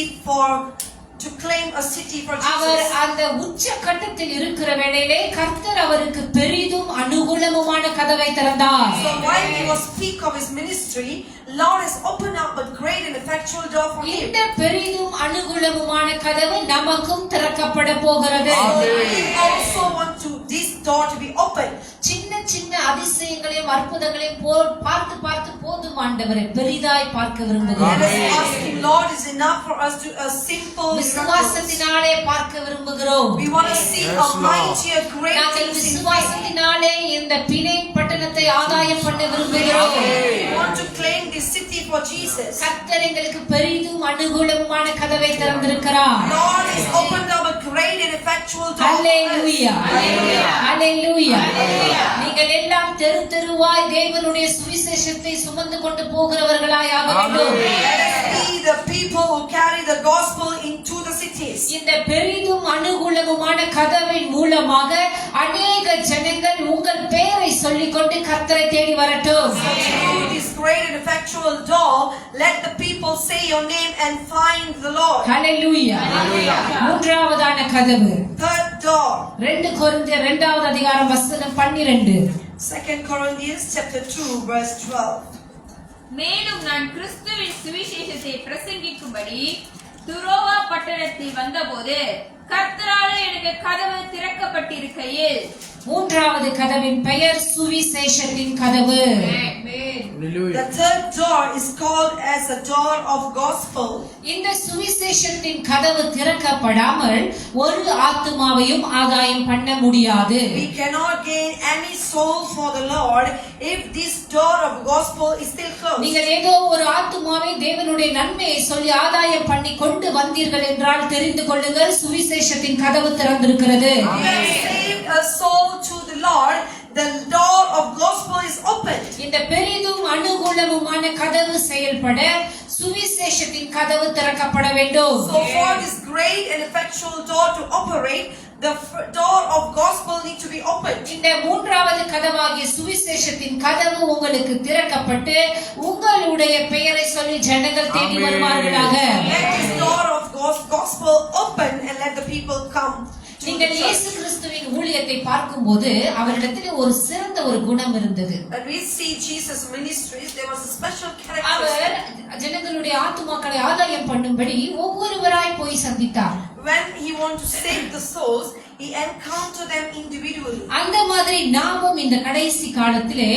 to claim a city for our Jesus. அந்த உச்ச கட்டத்தில் இருக்கிற வேளையிலே கர்த்தர் அவருக்கு பெரிதும் அனுகூலமுமான கதவை திறந்தார். So while he was peak of his ministry, Lord has opened up a great and effectual door for him. இந்த பெரிதும் அனுகூலமுமான கதவு நமக்கும் திறக்கப்பட போகிறது. We also want this door to be open. சின்ன சின்ன அதிசயங்களையும் அற்புதங்களையும் பார்த்து பார்த்து போதும் ஆண்டவரே, பெரிதாய் பார்க்க Let விரும்புகிறோம். us ask him, Lord, is enough for us to a simple miracle. விசுவாசத்தினாலே பார்க்க விரும்புகிறோம். We want to see a mightier, great நாங்கள் things in faith. விசுவாசத்தினாலே இந்த பிணை பட்டணத்தை ஆதாயம் பண்ண விரும்புகிறோம். We want to claim this city for Jesus. கர்த்தர் எங்களுக்கு பெரிதும் அனுகூலமான கதவை திறந்திருக்கிறார். Lord has opened up a great and effectual door. ஹalleluya, ஹalleluya. நீங்கள் எல்லாம் தெரு தெருவாய் தேவனுடைய சுவிசேஷத்தை சுமந்து கொண்டு போகிறவர்களாய் ஆக வேண்டும். Let us be the people who carry the gospel into the cities. இந்த பெரிதும் அனுகூலமுமான கதவின் மூலமாக அநேக ஜனங்கள் உங்கள் பெயரை சொல்லிக்கொண்டு கர்த்தரை தேடி வரட்டும். Through this great and effectual door, let the people say your name and find the Lord. ஹalleluya. மூன்றாவதான கதவு Third door. 2 கொரிந்தியர் 2வது அதிகாரம் வசனம் 12. 2 Corinthians chapter 2 verse 12. மேலும் நான் கிறிஸ்துவின் சுவிசேஷத்தை பிரசங்கிக்கும்படி துரோவா பட்டணத்தில் வந்தபோது கர்த்தராலே எனக்கு கதவு திறக்கப்பட்டிருக்கையில் மூன்றாவது கதவின் பெயர் சுவிசேஷத்தின் கதவு. The third door is called as the door of gospel. இந்த சுவிசேஷத்தின் கதவு திறக்கப்படாமல் ஒரு ஆத்துமாவையும் ஆதாயம் பண்ண முடியாது. We cannot gain any soul for the Lord if this door of gospel is still closed. நீங்கள் ஏதோ ஒரு ஆத்துமாவை தேவனுடைய நன்மையை சொல்லி ஆதாயம் பண்ணி கொண்டு வந்தீர்கள் என்றால் தெரிந்து கொள்ளுங்கள், சுவிசேஷத்தின் கதவு திறந்திருக்கிறது. We have saved a soul to the Lord. The door of gospel is open. இந்த பெரிதும் அனுகூலமுமான கதவு செயல்பட சுவிசேஷத்தின் கதவு திறக்கப்பட வேண்டும். So for this great and effectual door to operate, the door of gospel need to be opened. இந்த மூன்றாவது கதவாகிய சுவிசேஷத்தின் கதவு உங்களுக்கு திறக்கப்பட்டு உங்களுடைய பெயரை சொல்லி ஜனங்கள் தேடி வருவார்களாக. Let this door of gospel open and let the people come. நீங்கள் இயேசு கிறிஸ்துவின் ஊழியத்தை பார்க்கும்போது அவரிடத்திலே ஒரு சிறந்த ஒரு குணம் இருந்தது. When we see Jesus ministries, there was a special our characteristic. ஜனங்களுடைய ஆத்துமாக்களை ஆதாயம் பண்ணும்படி ஒவ்வொருவராய் போய் சந்தித்தார். When he wanted to save the souls, he encountered them individually. அந்த மாதிரி நாமும் இந்த கடைசி காலத்திலே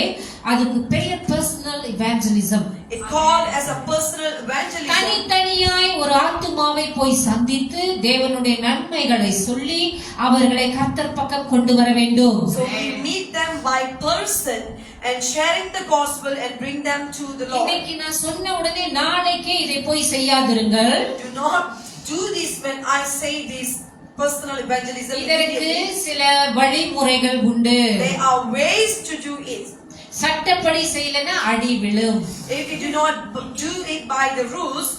அதுக்கு பெயர் personal evangelism. It called as a personal evangelism. தனித்தனியாய் ஒரு ஆத்துமாவை போய் சந்தித்து தேவனுடைய நன்மைகளை சொல்லி அவர்களை கர்த்தர் பக்கம் கொண்டு வர வேண்டும். So we meet them by person and sharing the gospel and bring them to the Lord. இன்னைக்கு நான் சொன்ன உடனே நாளைக்கே இதை போய் செய்யாதிருங்கள். Do not do this when I say this personal evangelism. இதற்கு Immediately. சில வழிமுறைகள் உண்டு. There are ways to do it. சட்டப்படி செய்யலனா அடி விழும். If you do not do it by the rules,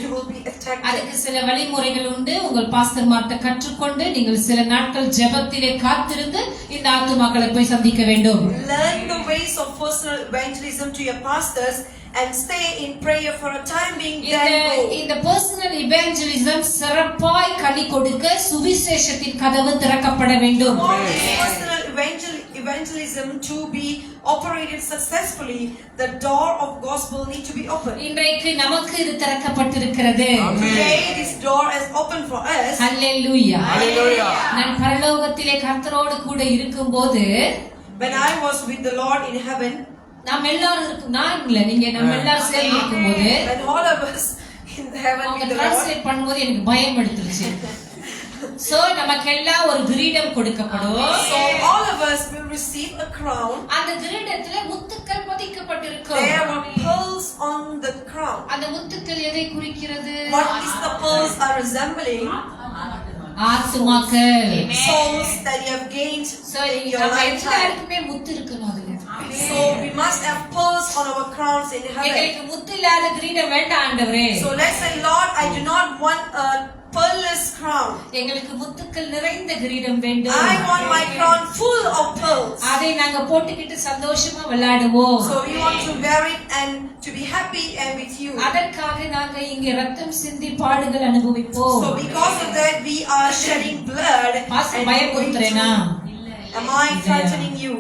you will be attacked. அதுக்கு சில வழிமுறைகள் உண்டு. உங்கள் பாஸ்டர்மார்ட்ட கற்றுக்கொண்டு நீங்கள் சில நாட்கள் ஜெபத்திலே காத்திருந்து இந்த ஆத்துமாக்களை போய் சந்திக்க வேண்டும். Learn the ways of personal evangelism to your pastors and stay in prayer for a time being. Then go. இந்த பர்சனல் இவாஞ்சலிசம் சிறப்பாய் கனி கொடுக்க சுவிசேஷத்தின் கதவு திறக்கப்பட வேண்டும். For this personal evangelism to be operated successfully, the door of gospel need to be opened. இன்றைக்கு நமக்கு இது திறக்கப்பட்டிருக்கிறது. Today this door is open for us. Hallelujah. Hallelujah. நான் பரலோகத்திலே கர்த்தரோடு கூட இருக்கும்போது When I was with the Lord in heaven, நாம் எல்லாரும் நான் இல்ல நீங்க நம்ம எல்லாரும் சேர்ந்து இருக்கும்போது when all of us in heaven அவங்க with the Lord, டிரான்ஸ்லேட் பண்ணும்போது எனக்கு பயம் எடுத்துருச்சு. சோ நமக்கெல்லாம் ஒரு கிரீடம் கொடுக்கப்படும். so all of us will receive a crown. அந்த கிரீடத்துல முத்துக்கள் பதிக்கப்பட்டிருக்கும். There were pearls on the crown. அந்த முத்துக்கள் எதை குறிக்கிறது? What is the pearls are resembling? ஆத்துமாக்கள். Souls that you have gained so in your நம்ம lifetime. எல்லாருக்குமே முத்து இருக்கணும் அதுல. So we must have pearls on our crowns in heaven. எங்களுக்கு முத்து இல்லாத கிரீடம் வேண்டாம் ஆண்டவரே. So let's say, Lord, I do not want a pearlless crown. எங்களுக்கு முத்துக்கள் நிறைந்த கிரீடம் வேண்டும். I want my crown full of pearls. அதை நாங்க போட்டுக்கிட்டு சந்தோஷமா விளையாடுவோம். So we want to wear it and to be happy and with you. அதற்காக நாங்க இங்க ரத்தம் சிந்தி பாடுகள் அனுபவிப்போம். So because of that we are shedding blood. Pastor பயப்படுத்துறேனா? Am I frightening you?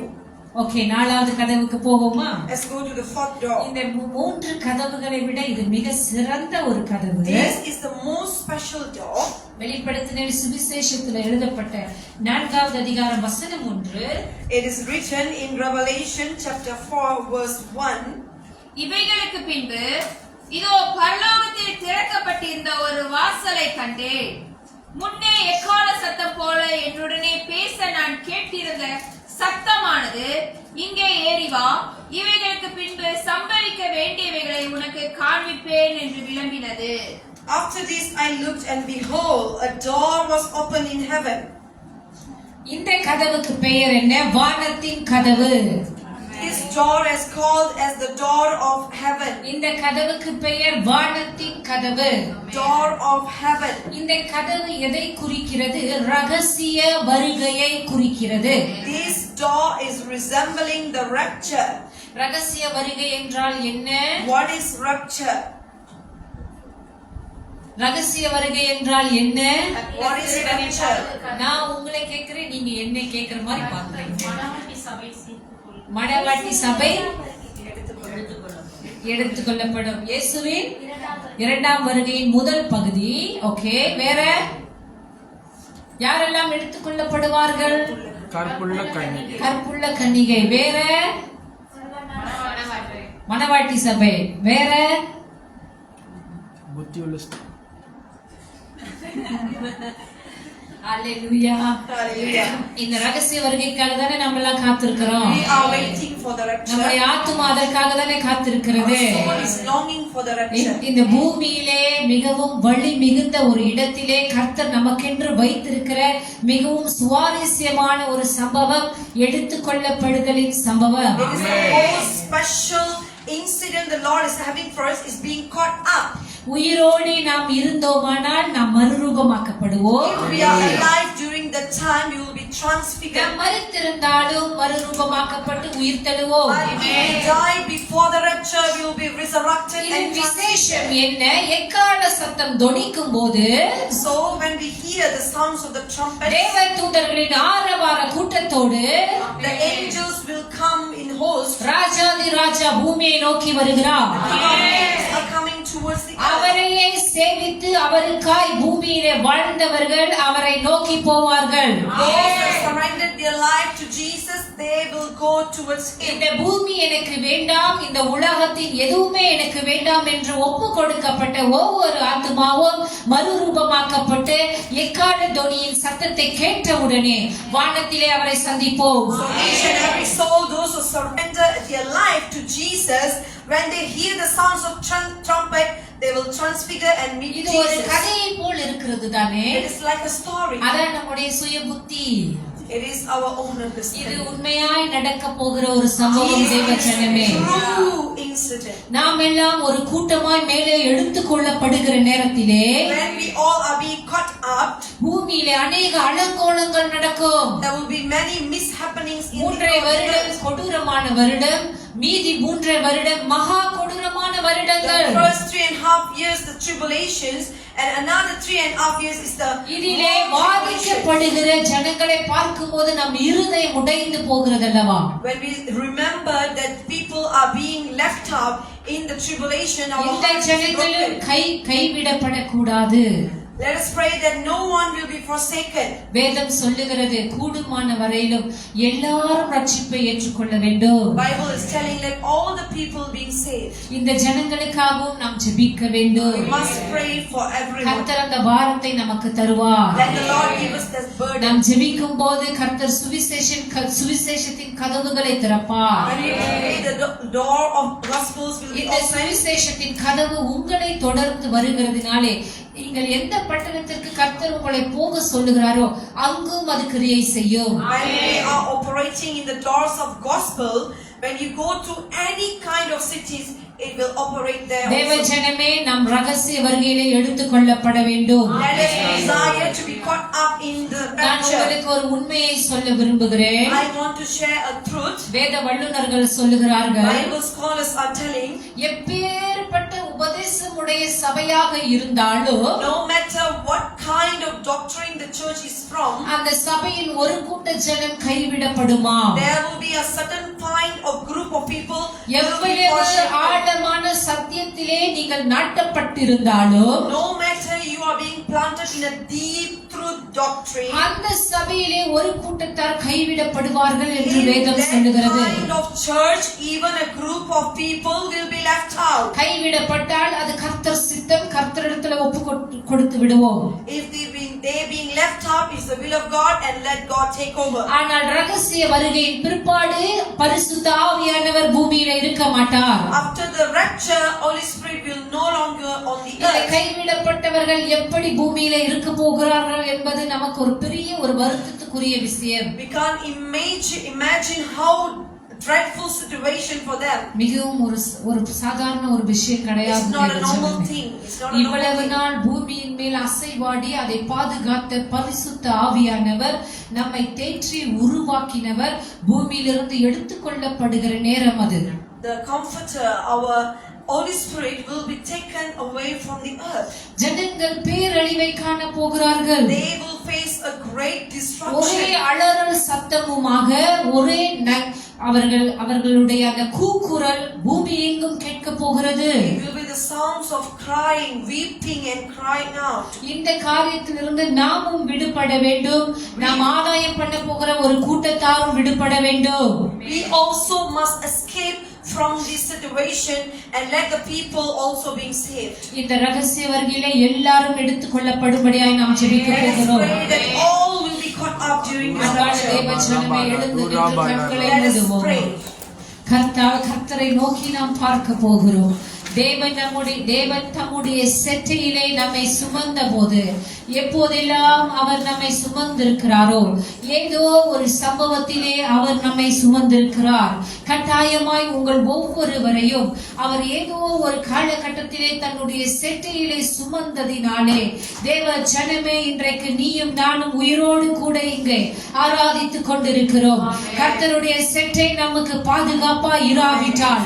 Okay, நாலாவது கதவுக்கு போவோமா? Let's go to the fourth door. இந்த மூன்று கதவுகளை விட இது மிக சிறந்த ஒரு கதவு. This is the most special door. வெளிப்படுத்தின சுவிசேஷத்துல எழுதப்பட்ட 4வது அதிகாரம் வசனம் 1. It is written in Revelation chapter 4 verse 1. இவைகளுக்கு பின்பு இதோ பரலோகத்தில் திறக்கப்பட்டிருந்த ஒரு வாசலை கண்டேன். முன்னே எக்கால சத்தம் போல என்னுடனே பேச நான் கேட்டிருந்த சத்தமானது, இங்கே ஏறி வா, இவைகளுக்கு பின்பு சம்பவிக்க வேண்டியவைகளை உனக்கு காண்பிப்பேன் என்று விளம்பினது. After this I looked and behold, a door was opened in heaven. இந்த கதவுக்கு பெயர் என்ன? வானத்தின் கதவு. This door is called as the door of heaven. இந்த கதவுக்கு பெயர் வானத்தின் கதவு. Door of heaven. இந்த கதவு எதை குறிக்கிறது? ரகசிய வருகையை குறிக்கிறது. This door is resembling the rapture. ரகசிய வருகை என்றால் என்ன? What is rapture? ரகசிய வருகை என்றால் என்ன? What is rapture? நான் உங்களை கேட்கிறேன், நீங்க என்ன கேட்கிற மாதிரி பாக்குறீங்க. மணவாட்டி சபை எடுத்துக்கொள்ளப்படும். இயேசுவின் இரண்டாம் வருகையின் முதல் பகுதி. ஓகே, வேற யாரெல்லாம் எடுத்துக்கொள்ளப்படுவார்கள்? கற்புள்ள கன்னிகை. கற்புள்ள கன்னிகை. வேற மணவாட்டி சபை. வேற புத்தியுள்ள ஸ்திரீ. அல்லேலூயா. Hallelujah. இந்த ரகசிய வருகைக்காக தானே நம்ம எல்லாம் காத்திருக்கிறோம். We are waiting for the rapture. நம்முடைய ஆத்துமா அதற்காக தானே காத்திருக்கிறது. Our soul is longing for the rapture. இந்த பூமியிலே மிகவும் வழி மிகுந்த ஒரு இடத்திலே கர்த்தர் நமக்கென்று வைத்திருக்கிற மிகவும் சுவாரஸ்யமான ஒரு சம்பவம் எடுத்துக்கொள்ளப்படுதலின் சம்பவம். It is the most special incident the Lord is having for us is being caught up. உயிரோடு நாம் இருந்தோமானால் நாம் மறுரூபமாக்கப்படுவோம். If we are alive during that time, we will be transfigured. நாம் மரித்திருந்தாலும் மறுரூபமாக்கப்பட்டு உயிர்த்தெழுவோம். But if we die before the rapture, we will be resurrected இதன் and விசேஷம் transfigured. என்ன? எக்கால சத்தம் தொனிக்கும் போது So when we hear the sounds of the trumpet, தேவ தூதர்களின் ஆரவார கூட்டத்தோடு the angels will come in host. ராஜாதி ராஜா பூமியை நோக்கி வருகிறார். Angels are coming towards the earth. அவரையே சேவித்து அவருக்காய் பூமியிலே வாழ்ந்தவர்கள் அவரை நோக்கி போவார்கள். Those that surrendered their life to Jesus, they will go towards Him. இந்த பூமி எனக்கு வேண்டாம், இந்த உலகத்தின் எதுவுமே எனக்கு வேண்டாம் என்று ஒப்பு கொடுக்கப்பட்ட ஒவ்வொரு ஆத்துமாவும் மறுரூபமாக்கப்பட்டு எக்கால தொனியின் சத்தத்தை கேட்டவுடனே வானத்திலே அவரை சந்திப்போம். So each and every soul, those who surrender their life to Jesus, when they hear the sounds of trumpet, they will transfigure and meet இது ஒரு Jesus. கதையை போல் இருக்கிறது தானே. It is like a story. அதான் நம்முடைய சுய புத்தி. It is our own இது understanding. உண்மையாய் நடக்க போகிற ஒரு சம்பவம் தேவஜனமே. True incident. நாம் எல்லாம் ஒரு கூட்டமாய் மேலே எடுத்துக் கொள்ளப்படுகிற நேரத்திலே When we all are being caught up, பூமியிலே அநேக அலங்கோலங்கள் நடக்கும். there will be many mishappenings in the 3 வருடம் earth. கொடூரமான வருடம், மீதி 3 வருடம் மகா கொடூரமான The வருடங்கள். first 3.5 years the tribulations, and another 3.5 years is the இதிலே more tribulation. பாதிக்கப்படுகிற ஜனங்களை பார்க்கும்போது நம் இருதயம் உடைந்து போகிறதல்லவா? When we remember that people are being left out in the tribulation, our இந்த hearts is ஜனங்களும் broken. கைவிடப்படக்கூடாது. Let us pray that no one will be forsaken. வேதம் சொல்லுகிறது கூடுமான வரையிலும் எல்லாரும் ரட்சிப்பை ஏற்றுக்கொள்ள வேண்டும். Bible is telling let all the people being saved. இந்த ஜனங்களுக்காகவும் நாம் ஜெபிக்க வேண்டும். We must pray for everyone. கர்த்தர் அந்த பாரத்தை நமக்கு தருவார். Let the Lord give us this burden. நாம் ஜெபிக்கும் போது கர்த்தர் சுவிசேஷத்தின் கதவுகளை திறப்பார். When we pray, the door of gospels will be இந்த open. சுவிசேஷத்தின் கதவு உங்களை தொடர்ந்து வருகிறதுனாலே நீங்கள் எந்த பட்டணத்திற்கு கர்த்தர் உங்களை போக சொல்லுகிறாரோ அங்கும் அது கிரியை செய்யும். When we are operating in the doors of gospel, when you go to any kind of cities, it will operate there தேவ also. ஜனமே நம் ரகசிய வருகையிலே எடுத்துக் கொள்ளப்பட வேண்டும். Let us desire to be caught up in the நான் rapture. உங்களுக்கு ஒரு உண்மையை சொல்ல விரும்புகிறேன். I want to share a truth. வேத வல்லுனர்கள் சொல்லுகிறார்கள், Bible scholars are telling, எப்பேற்பட்ட உபதேசமுடைய சபையாக இருந்தாலும் no matter what kind of doctrine the church is from, அந்த சபையின் ஒரு கூட்ட ஜனம் கைவிடப்படுமா? there will be a certain kind of group of people who will be எவ்வளவு forsaken. ஆழமான சத்தியத்திலே நீங்கள் நாட்டப்பட்டிருந்தாலும் No matter you are being planted in a deep truth doctrine, அந்த சபையிலே ஒரு கூட்டத்தார் கைவிடப்படுவார்கள் என்று in வேதம் that சொல்லுகிறது. kind of church, even a group of people will be left out. கைவிடப்பட்டால் அது கர்த்தர் சித்தம், கர்த்தரிடத்துல ஒப்பு கொடுத்து விடுவோம். If they being left out, it's the will of God, and let God take over. ஆனால் ரகசிய வருகையின் பிற்பாடு பரிசுத்த ஆவியானவர் பூமியில இருக்க மாட்டார். After the rapture, Holy Spirit will no longer on the இந்த earth. கைவிடப்பட்டவர்கள் எப்படி பூமியில இருக்க போகிறார்கள் என்பது நமக்கு ஒரு பெரிய ஒரு வருத்தத்துக்குரிய விஷயம். We can't imagine how dreadful situation for them. மிகவும் ஒரு சாதாரண ஒரு விஷயம் கிடையாது. It's not a normal thing. It's not a normal இவ்வளவு thing. நாள் பூமியின் மேல் அசைவாடி அதை பாதுகாத்த பரிசுத்த ஆவியானவர், நம்மை தேற்றி உருவாக்கினவர் பூமியிலிருந்து எடுத்துக்கொள்ளப்படுகிற நேரம் அது. The Comforter, our Holy Spirit, will be taken away from the earth. ஜனங்கள் பேரழிவை காண போகிறார்கள். They will face a great ஒரே destruction. அலறல் சத்தமுமாக ஒரே அவர்களுடைய அந்த கூக்குரல் பூமி எங்கும் கேட்க போகிறது. It will be the sounds of crying, weeping and crying out. இந்த காரியத்திலிருந்து நாமும் விடுபட வேண்டும். நாம் ஆதாயம் பண்ண போகிற ஒரு கூட்டத்தாரும் விடுபட வேண்டும். We also must escape from this situation and let the people also being saved. இந்த ரகசிய வருகையிலே எல்லாரும் எடுத்துக் கொள்ளப்படும்படியாய் நாம் ஜெபிக்க Let us போகிறோம். pray that all will be caught up during this அன்பான rapture. தேவ ஜனமே, எழுந்து நின்று கண்களை Let us மூடுவோம். pray. கர்த்தரை நோக்கி நாம் பார்க்க போகிறோம். தேவன் தம்முடைய செட்டையிலே நம்மை சுமந்த போது, எப்போதெல்லாம் அவர் நம்மை சுமந்திருக்கிறாரோ, ஏதோ ஒரு சம்பவத்திலே அவர் நம்மை சுமந்திருக்கிறார். கட்டாயமாய் உங்கள் ஒவ்வொருவரையும் அவர் ஏதோ ஒரு காலகட்டத்திலே தன்னுடைய செட்டையிலே சுமந்ததினாலே, தேவ ஜனமே, இன்றைக்கு நீயும் நானும் உயிரோடு கூட இங்கே ஆராதித்துக் கொண்டிருக்கிறோம். கர்த்தருடைய செட்டை நமக்கு பாதுகாப்பா இராவிட்டால்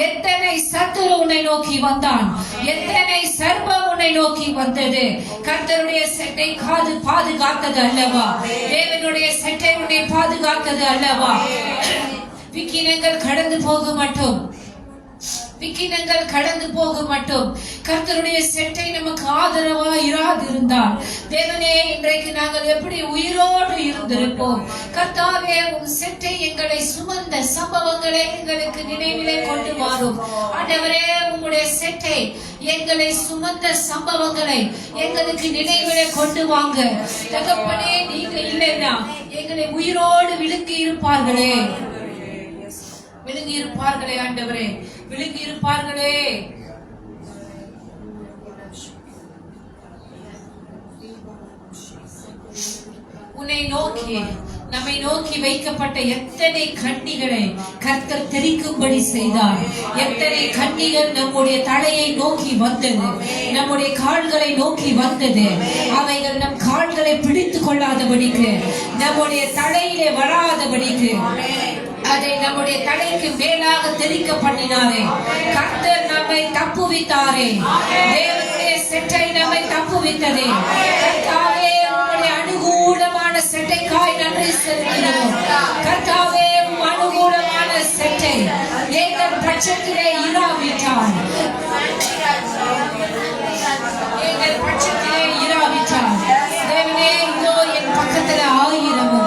எத்தனை சத்துரு உன்னை நோக்கி வந்தான், எத்தனை சர்வம் உன்னை நோக்கி வந்தது. கர்த்தருடைய செட்டை பாதுகாத்தது அல்லவா? தேவனுடைய செட்டை உன்னை பாதுகாத்தது அல்லவா? விக்கினங்கள் கடந்து போக மாட்டோம். கர்த்தருடைய செட்டை நமக்கு ஆதரவா இராதிருந்தால், தேவனே, இன்றைக்கு நாங்கள் எப்படி உயிரோடு இருந்திருப்போம். கர்த்தாவே, உம் செட்டை எங்களை சுமந்த சம்பவங்களை எங்களுக்கு நினைவிலே கொண்டு வரும். ஆண்டவரே, உம்முடைய செட்டை எங்களை சுமந்த சம்பவங்களை எங்களுக்கு நினைவிலே கொண்டு வாங்க. தகப்பனே, நீங்க இல்லைன்னா எங்களை உயிரோடு விழுங்கி இருப்பார்களே. ஆண்டவரே, விழுங்கி இருப்பார்களே. நம்மை நோக்கி வைக்கப்பட்ட எத்தனை கண்ணிகளை கர்த்தர் தெரிக்கும்படி செய்தார். எத்தனை கண்ணிகள் நம்முடைய தலையை நோக்கி வந்தது, நம்முடைய கால்களை நோக்கி வந்தது. அவைகள் நம் கால்களை பிடித்துக் கொள்ளாதபடிக்கு, நம்முடைய தலையிலே வராதபடிக்கு அதை நம்முடைய தலைக்கு மேலாக தெரிக்க பண்ணினாரே. கர்த்தர் நம்மை தப்புவித்தாரே. தேவனுடைய செட்டை நம்மை தப்புவித்ததே. கர்த்தாவே, உம்முடைய அனுகூலமான செட்டைக்காய் நன்றி செலுத்துகிறோம். கர்த்தாவே, அனுகூலமான செட்டை எங்கள் பட்சத்திலே இராவிட்டால், தேவனே, இதோ என் பக்கத்துல 1000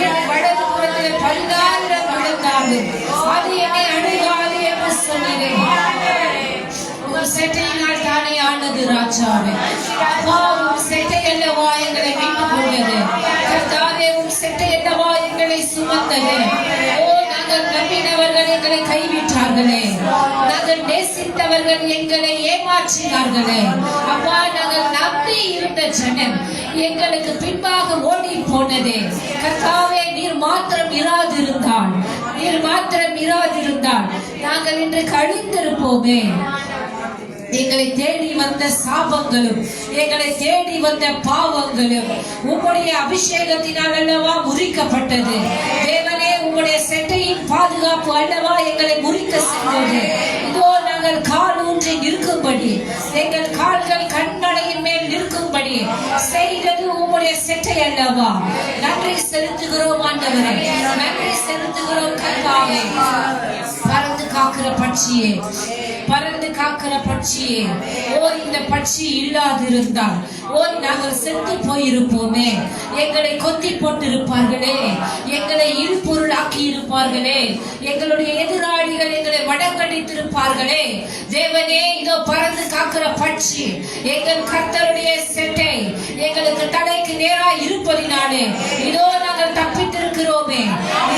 என் வலது புறத்திலே 10,000 விழுந்தாலும் அது என்னை அணுகாது என்று சொன்னேன். உன் செட்டையினால் தானே ஆனது ராஜாவே. அப்பா, உன் செட்டை அல்லவா எங்களை மீட்டுக் கொண்டது. கர்த்தாவே, உன் செட்டை அல்லவா எங்களை சுமந்தது. ஓ, நாங்கள் நம்பினவர்கள் எங்களை கைவிட்டார்களே. நாங்கள் நேசித்தவர்கள் எங்களை ஏமாற்றினார்களே. அப்பா, நாங்கள் நம்பி இருந்த ஜனம் எங்களுக்கு பின்பாக ஓடி போனதே. கர்த்தாவே, நீர் மாத்திரம் இராதிருந்தால் நாங்கள் இன்று கழிந்திருப்போமே. எங்களை தேடி வந்த சாபங்களும், எங்களை தேடி வந்த பாவங்களும் உம்முடைய அபிஷேகத்தினால் அல்லவா முறிக்கப்பட்டது. தேவனே, உம்முடைய செட்டையின் பாதுகாப்பு அல்லவா எங்களை முறிக்க சென்றது. இதோ நாங்கள் கால் ஊன்றி நிற்கும்படி, எங்கள் கால்கள் கண்மலையின் மேல் நிற்கும்படி செய்தது உம்முடைய செட்டை அல்லவா. நன்றி செலுத்துகிறோம் ஆண்டவரே, நன்றி செலுத்துகிறோம் கர்த்தாவே. பறந்து காக்கிற பட்சியே, ஓ, இந்த பட்சி இல்லாதிருந்தால் நாங்கள் செத்து போயிருப்போமே. எங்களை கொத்தி போட்டிருப்பார்களே, எங்களை இல்பொருள் ஆக்கி இருப்பார்களே, எங்களுடைய எதிராளிகள் எங்களை வடங்கடித்திருப்பார்களே. தேவனே, இதோ பறந்து காக்கிற பட்சி எங்கள் கர்த்தருடைய செட்டை எங்களுக்கு தலைக்கு நேராக இருப்பதினாலே இதோ நாங்கள் தப்பித்திருக்கிறோமே.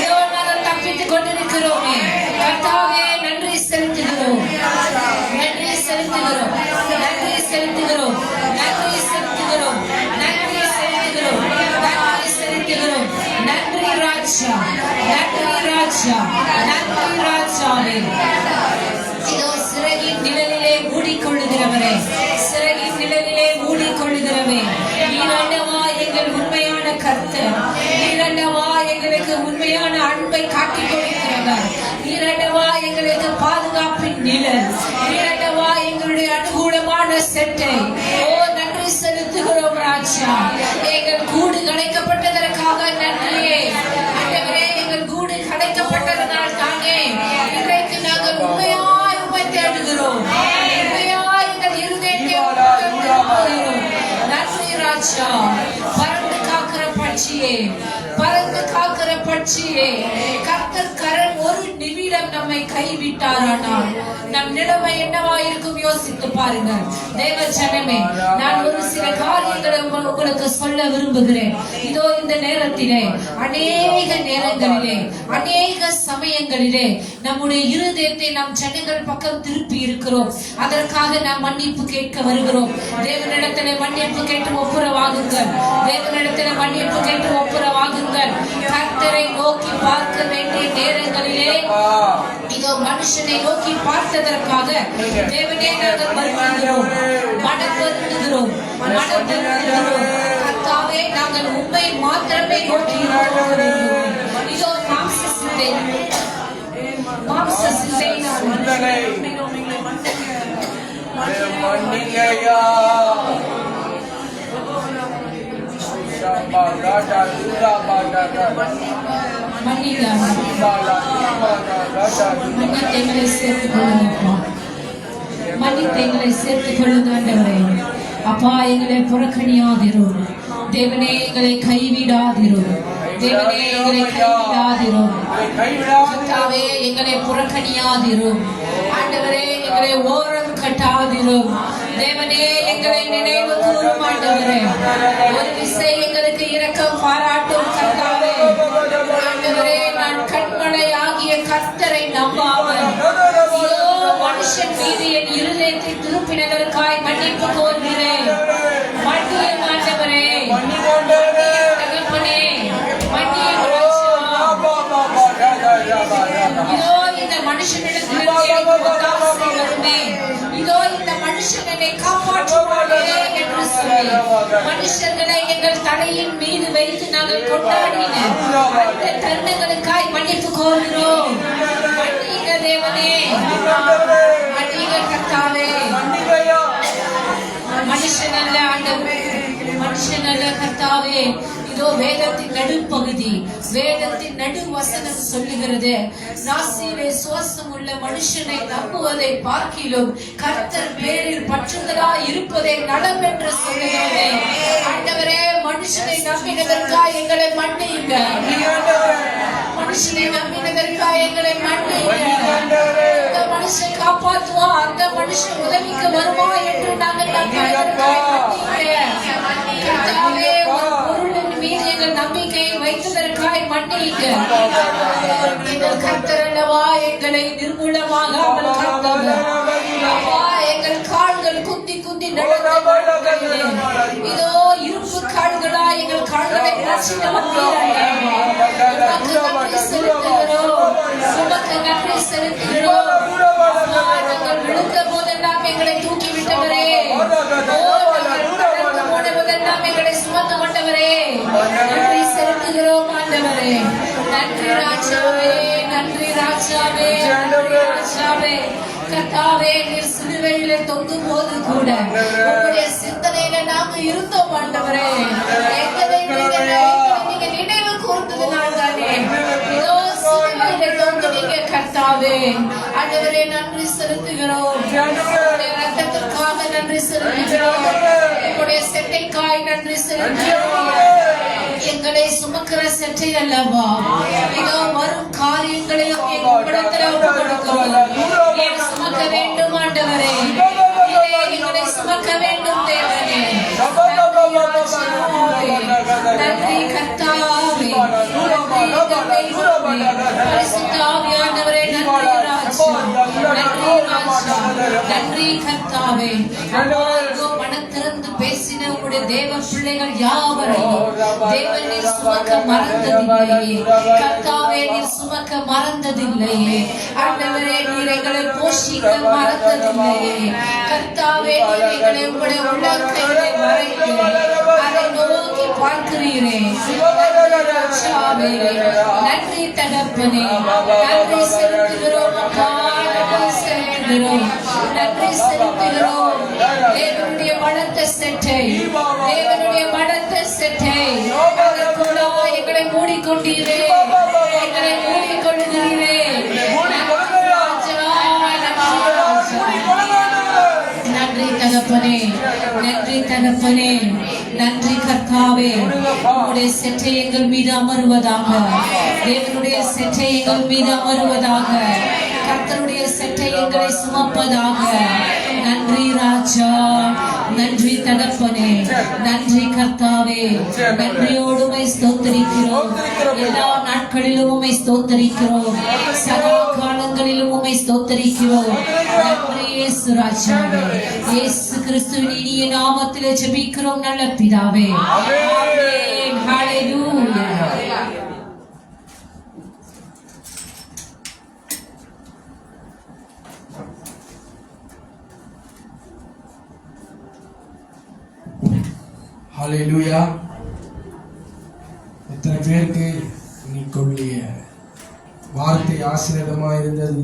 இதோ நாங்கள் தப்பித்துக் கொண்டிருக்கிறோமே. கர்த்தாவே, நன்றி செலுத்துகிறோம். நன்றி ராஜாவே. இதோ சிறகின் நிழலிலே மூடிக்கொள்ளுகிறவரே, நீரல்லவா எங்கள் உண்மையான கர்த்தர். நீரல்லவா எங்களுக்கு உண்மையான அன்பை காட்டிக் கொடுக்கிறவர். நீரல்லவா எங்களுக்கு பாதுகாப்பின் நிழல். நீரல்லவா எங்களுடைய அனுகூலமான செட்டை. ஓ, நன்றி செலுத்துகிறோம் ராஜா. எங்கள் கூடு கலைக்கப்பட்டதற்காக நன்றியே. ஆண்டவரே, எங்கள் கூடு கலைக்கப்பட்டதனால் தானே இன்றைக்கு நாங்கள் உண்மையாய் உம்மை தேடுகிறோம். உண்மையாய் எங்கள் இருதயத்தை தேடுகிறோம். நன்றி ராஜா. பறந்து காக்கிற பட்சியே, கர்த்தர் கரண் ஒரு நிமிடம் நம்மை கைவிட்டாரானால் நம் நிலைமை என்னவா இருக்கும் யோசித்து பாருங்க. தேவ ஜனமே, நான் ஒரு சில காரியங்களை உங்களுக்கு சொல்ல விரும்புகிறேன். இதோ இந்த நேரத்திலே, அநேக நேரங்களிலே, அநேக சமயங்களிலே நம்முடைய இருதயத்தை நம் ஜனங்கள் பக்கம் திருப்பி இருக்கிறோம். அதற்காக நாம் மன்னிப்பு கேட்க வருகிறோம். தேவனிடத்திலே மன்னிப்பு கேட்டு ஒப்புரவாகுங்கள். தேவனிடத்திலே மன்னிப்பு கேட்டு ஒப்புரவாகுங்கள். கர்த்தரை நோக்கி பார்க்க வேண்டிய நேரங்களிலே இதோ மனுஷனை நோக்கி பார்த்ததற்காக தேவனே, நாங்கள் மனம் வருந்துகிறோம். கர்த்தாவே, நாங்கள் உம்மை மாத்திரமே நோக்கி இருக்கிறோம். இதோ மாம்ச சிந்தை மன்னித்தெங்களை சேர்த்துக் கொள்ளுங்க. அப்பா, எங்களை புறக்கணியாதிரும். தேவனே, எங்களை கைவிடாதிரும். தேவனே, எங்களை கைவிடாதிரும். கர்த்தாவே, எங்களை புறக்கணியாதிரும். ஆண்டவரே, எங்களை ஓரம் கட்டாதிரும். தேவனே, எங்களை நினைவு கூறும். ஆண்டவரே, ஒரு விசை எங்களுக்கு இரக்கம் பாராட்டும். கர்த்தாவே, ஆண்டவரே, நான் கண்மலை ஆகிய கர்த்தரை நம்பாமல் மனுஷன் மீது என் இருதயத்தை திருப்பினதற்காய் மன்னிப்பு கோருகிறேன். மன்னியும் ஆண்டவரே, தகப்பனே, இதோ இந்த மனுஷனிடத்திலிருந்து எனக்கு ஒத்தாசை வருமே, இதோ இந்த மனுஷன் என்னை காப்பாற்றுவானே என்று சொல்லி மனுஷர்களை எங்கள் தலையின் மீது வைத்து நாங்கள் கொண்டாடின அந்த தருணங்களுக்காய் மன்னிப்பு கோருகிறோம். மன்னிங்க தேவனே, மன்னிங்க கர்த்தாவே. மனுஷன் அல்ல ஆண்டவரே, மனுஷன் அல்ல கர்த்தாவே. இதோ வேதத்தின் நடுப்பகுதி, வேதத்தின் நடு வசனம் சொல்லுகிறது, நாசியிலே சுவாசம் உள்ள மனுஷனை நம்புவதை பார்க்கிலும் கர்த்தர் பேரில் பற்றுதலாய் இருப்பதை நலம் என்று சொல்லுகிறது. ஆண்டவரே, மனுஷனை நம்பினதற்காக எங்களை மன்னியுங்க, மனுஷனை நம்பினதற்காக எங்களை மன்னியுங்க. அந்த மனுஷன் காப்பாற்றுவா, அந்த மனுஷன் உதவிக்கு வருவா என்று நாங்கள் நம்பினதற்காக கர்த்தாவே, பொருளின் மீது எங்கள் நம்பிக்கையை வைத்ததற்காய் மன்னியுங்க. எங்கள் கர்த்தர் அல்லவா எங்களை நிர்மூலமாகாமல் காத்தவர். அப்பா, எங்கள் கால்கள் குந்தி குந்தி நடந்தது. இதோ இரும்பு கால்களா எங்கள் கால்களை மாற்றினவர் செலுத்துகிறோம், சுமக்க நன்றி செலுத்துகிறோம். நாங்கள் விழுந்த போதெல்லாம் எங்களை தூக்கிவிட்டவரே, போனவதெல்லாம் எங்களை சுமந்து கொண்டவரே, நன்றி செலுத்துகிறோம் ஆண்டவரே. நன்றி ராஜாவே, நன்றி ராஜாவே, நன்றி ராஜாவே. கர்த்தாவே, நீர் சிலுவையிலே தொங்கும் போது கூட உங்களுடைய சிந்தனையில நாங்க இருந்தோம் ஆண்டவரே. எங்களை நீங்க நினைவு கூர்ந்ததுனால தானே இதோ சிலுவையிலே தொங்குனீங்க கர்த்தாவே. ஆண்டவரே, நன்றி செலுத்துகிறோம். ரத்தத்திற்காக நன்றி செலுத்துகிறோம், உங்களுடைய செட்டைக்காய் நன்றி செலுத்துகிறோம். எங்களை சுமக்கிற செட்டை அல்லவா, இதோ வரும் காரியங்களையும் எங்களிடத்தில் ஒப்புக்கொடுக்கிறோம். சுமக்க வேண்டும் ஆண்டவரே, எங்களை சுமக்க வேண்டும் தேவனே. நன்றி கர்த்தாவே, பரிசுத்த ஆவியானவரே, நன்றி ராஜா, நன்றி ராஜா, நன்றி கர்த்தாவே. மனம் திறந்து பேசின உங்களுடைய தேவ பிள்ளைகள் யாவரையும் தேவன் நீர் சுமக்க மறந்ததில்லையே கர்த்தாவே, நீர் சுமக்க மறந்ததில்லையே ஆண்டவரே. நீர் எங்களை போஷிக்க மறந்ததில்லையே கர்த்தாவே. நீர் எங்களை உங்களுடைய உள்ளங்கையிலே மறைத்து அதை நோக்கி பார்க்கிறீரே. நன்றி தகப்பனே, நன்றி செலுத்துகிறோம் அப்பா, நன்றி செலுத்துகிறோம், நன்றி செலுத்துகிறோம். தேவனுடைய பலத்த செட்டை, தேவனுடைய பலத்த செட்டை அதற்குள்ளா எங்களை மூடிக்கொண்டீரே, எங்களை மூடிக்கொள்கிறீரே. நன்றி தகப்பனே, நன்றி தகப்பனே, நன்றி கர்த்தாவே. உங்களுடைய செட்டை எங்கள் மீது அமருவதாக, தேவனுடைய செட்டை எங்கள் மீது அமருவதாக, கர்த்தருடைய செட்டை எங்களை சுமப்பதாக. நன்றி ராஜா, நன்றி தகப்பனே, நன்றி கர்த்தாவே. நன்றியோடு உம்மை ஸ்தோத்திரிக்கிறோம், எல்லா நாட்களிலும் உம்மை ஸ்தோத்திரிக்கிறோம், சதா காலங்களிலும் உம்மை ஸ்தோத்திரிக்கிறோம். நன்றி இயேசு ராஜாவே, இயேசு கிறிஸ்துவின் இனிய நாமத்திலே ஜெபிக்கிறோம் நல்ல பிதாவே. ஆமென். ஹalleluya. ஹalleluya. எத்தனை பேருக்கு நீ சொல்லிய வார்த்தை ஆசீர்வாதமா இருந்தது?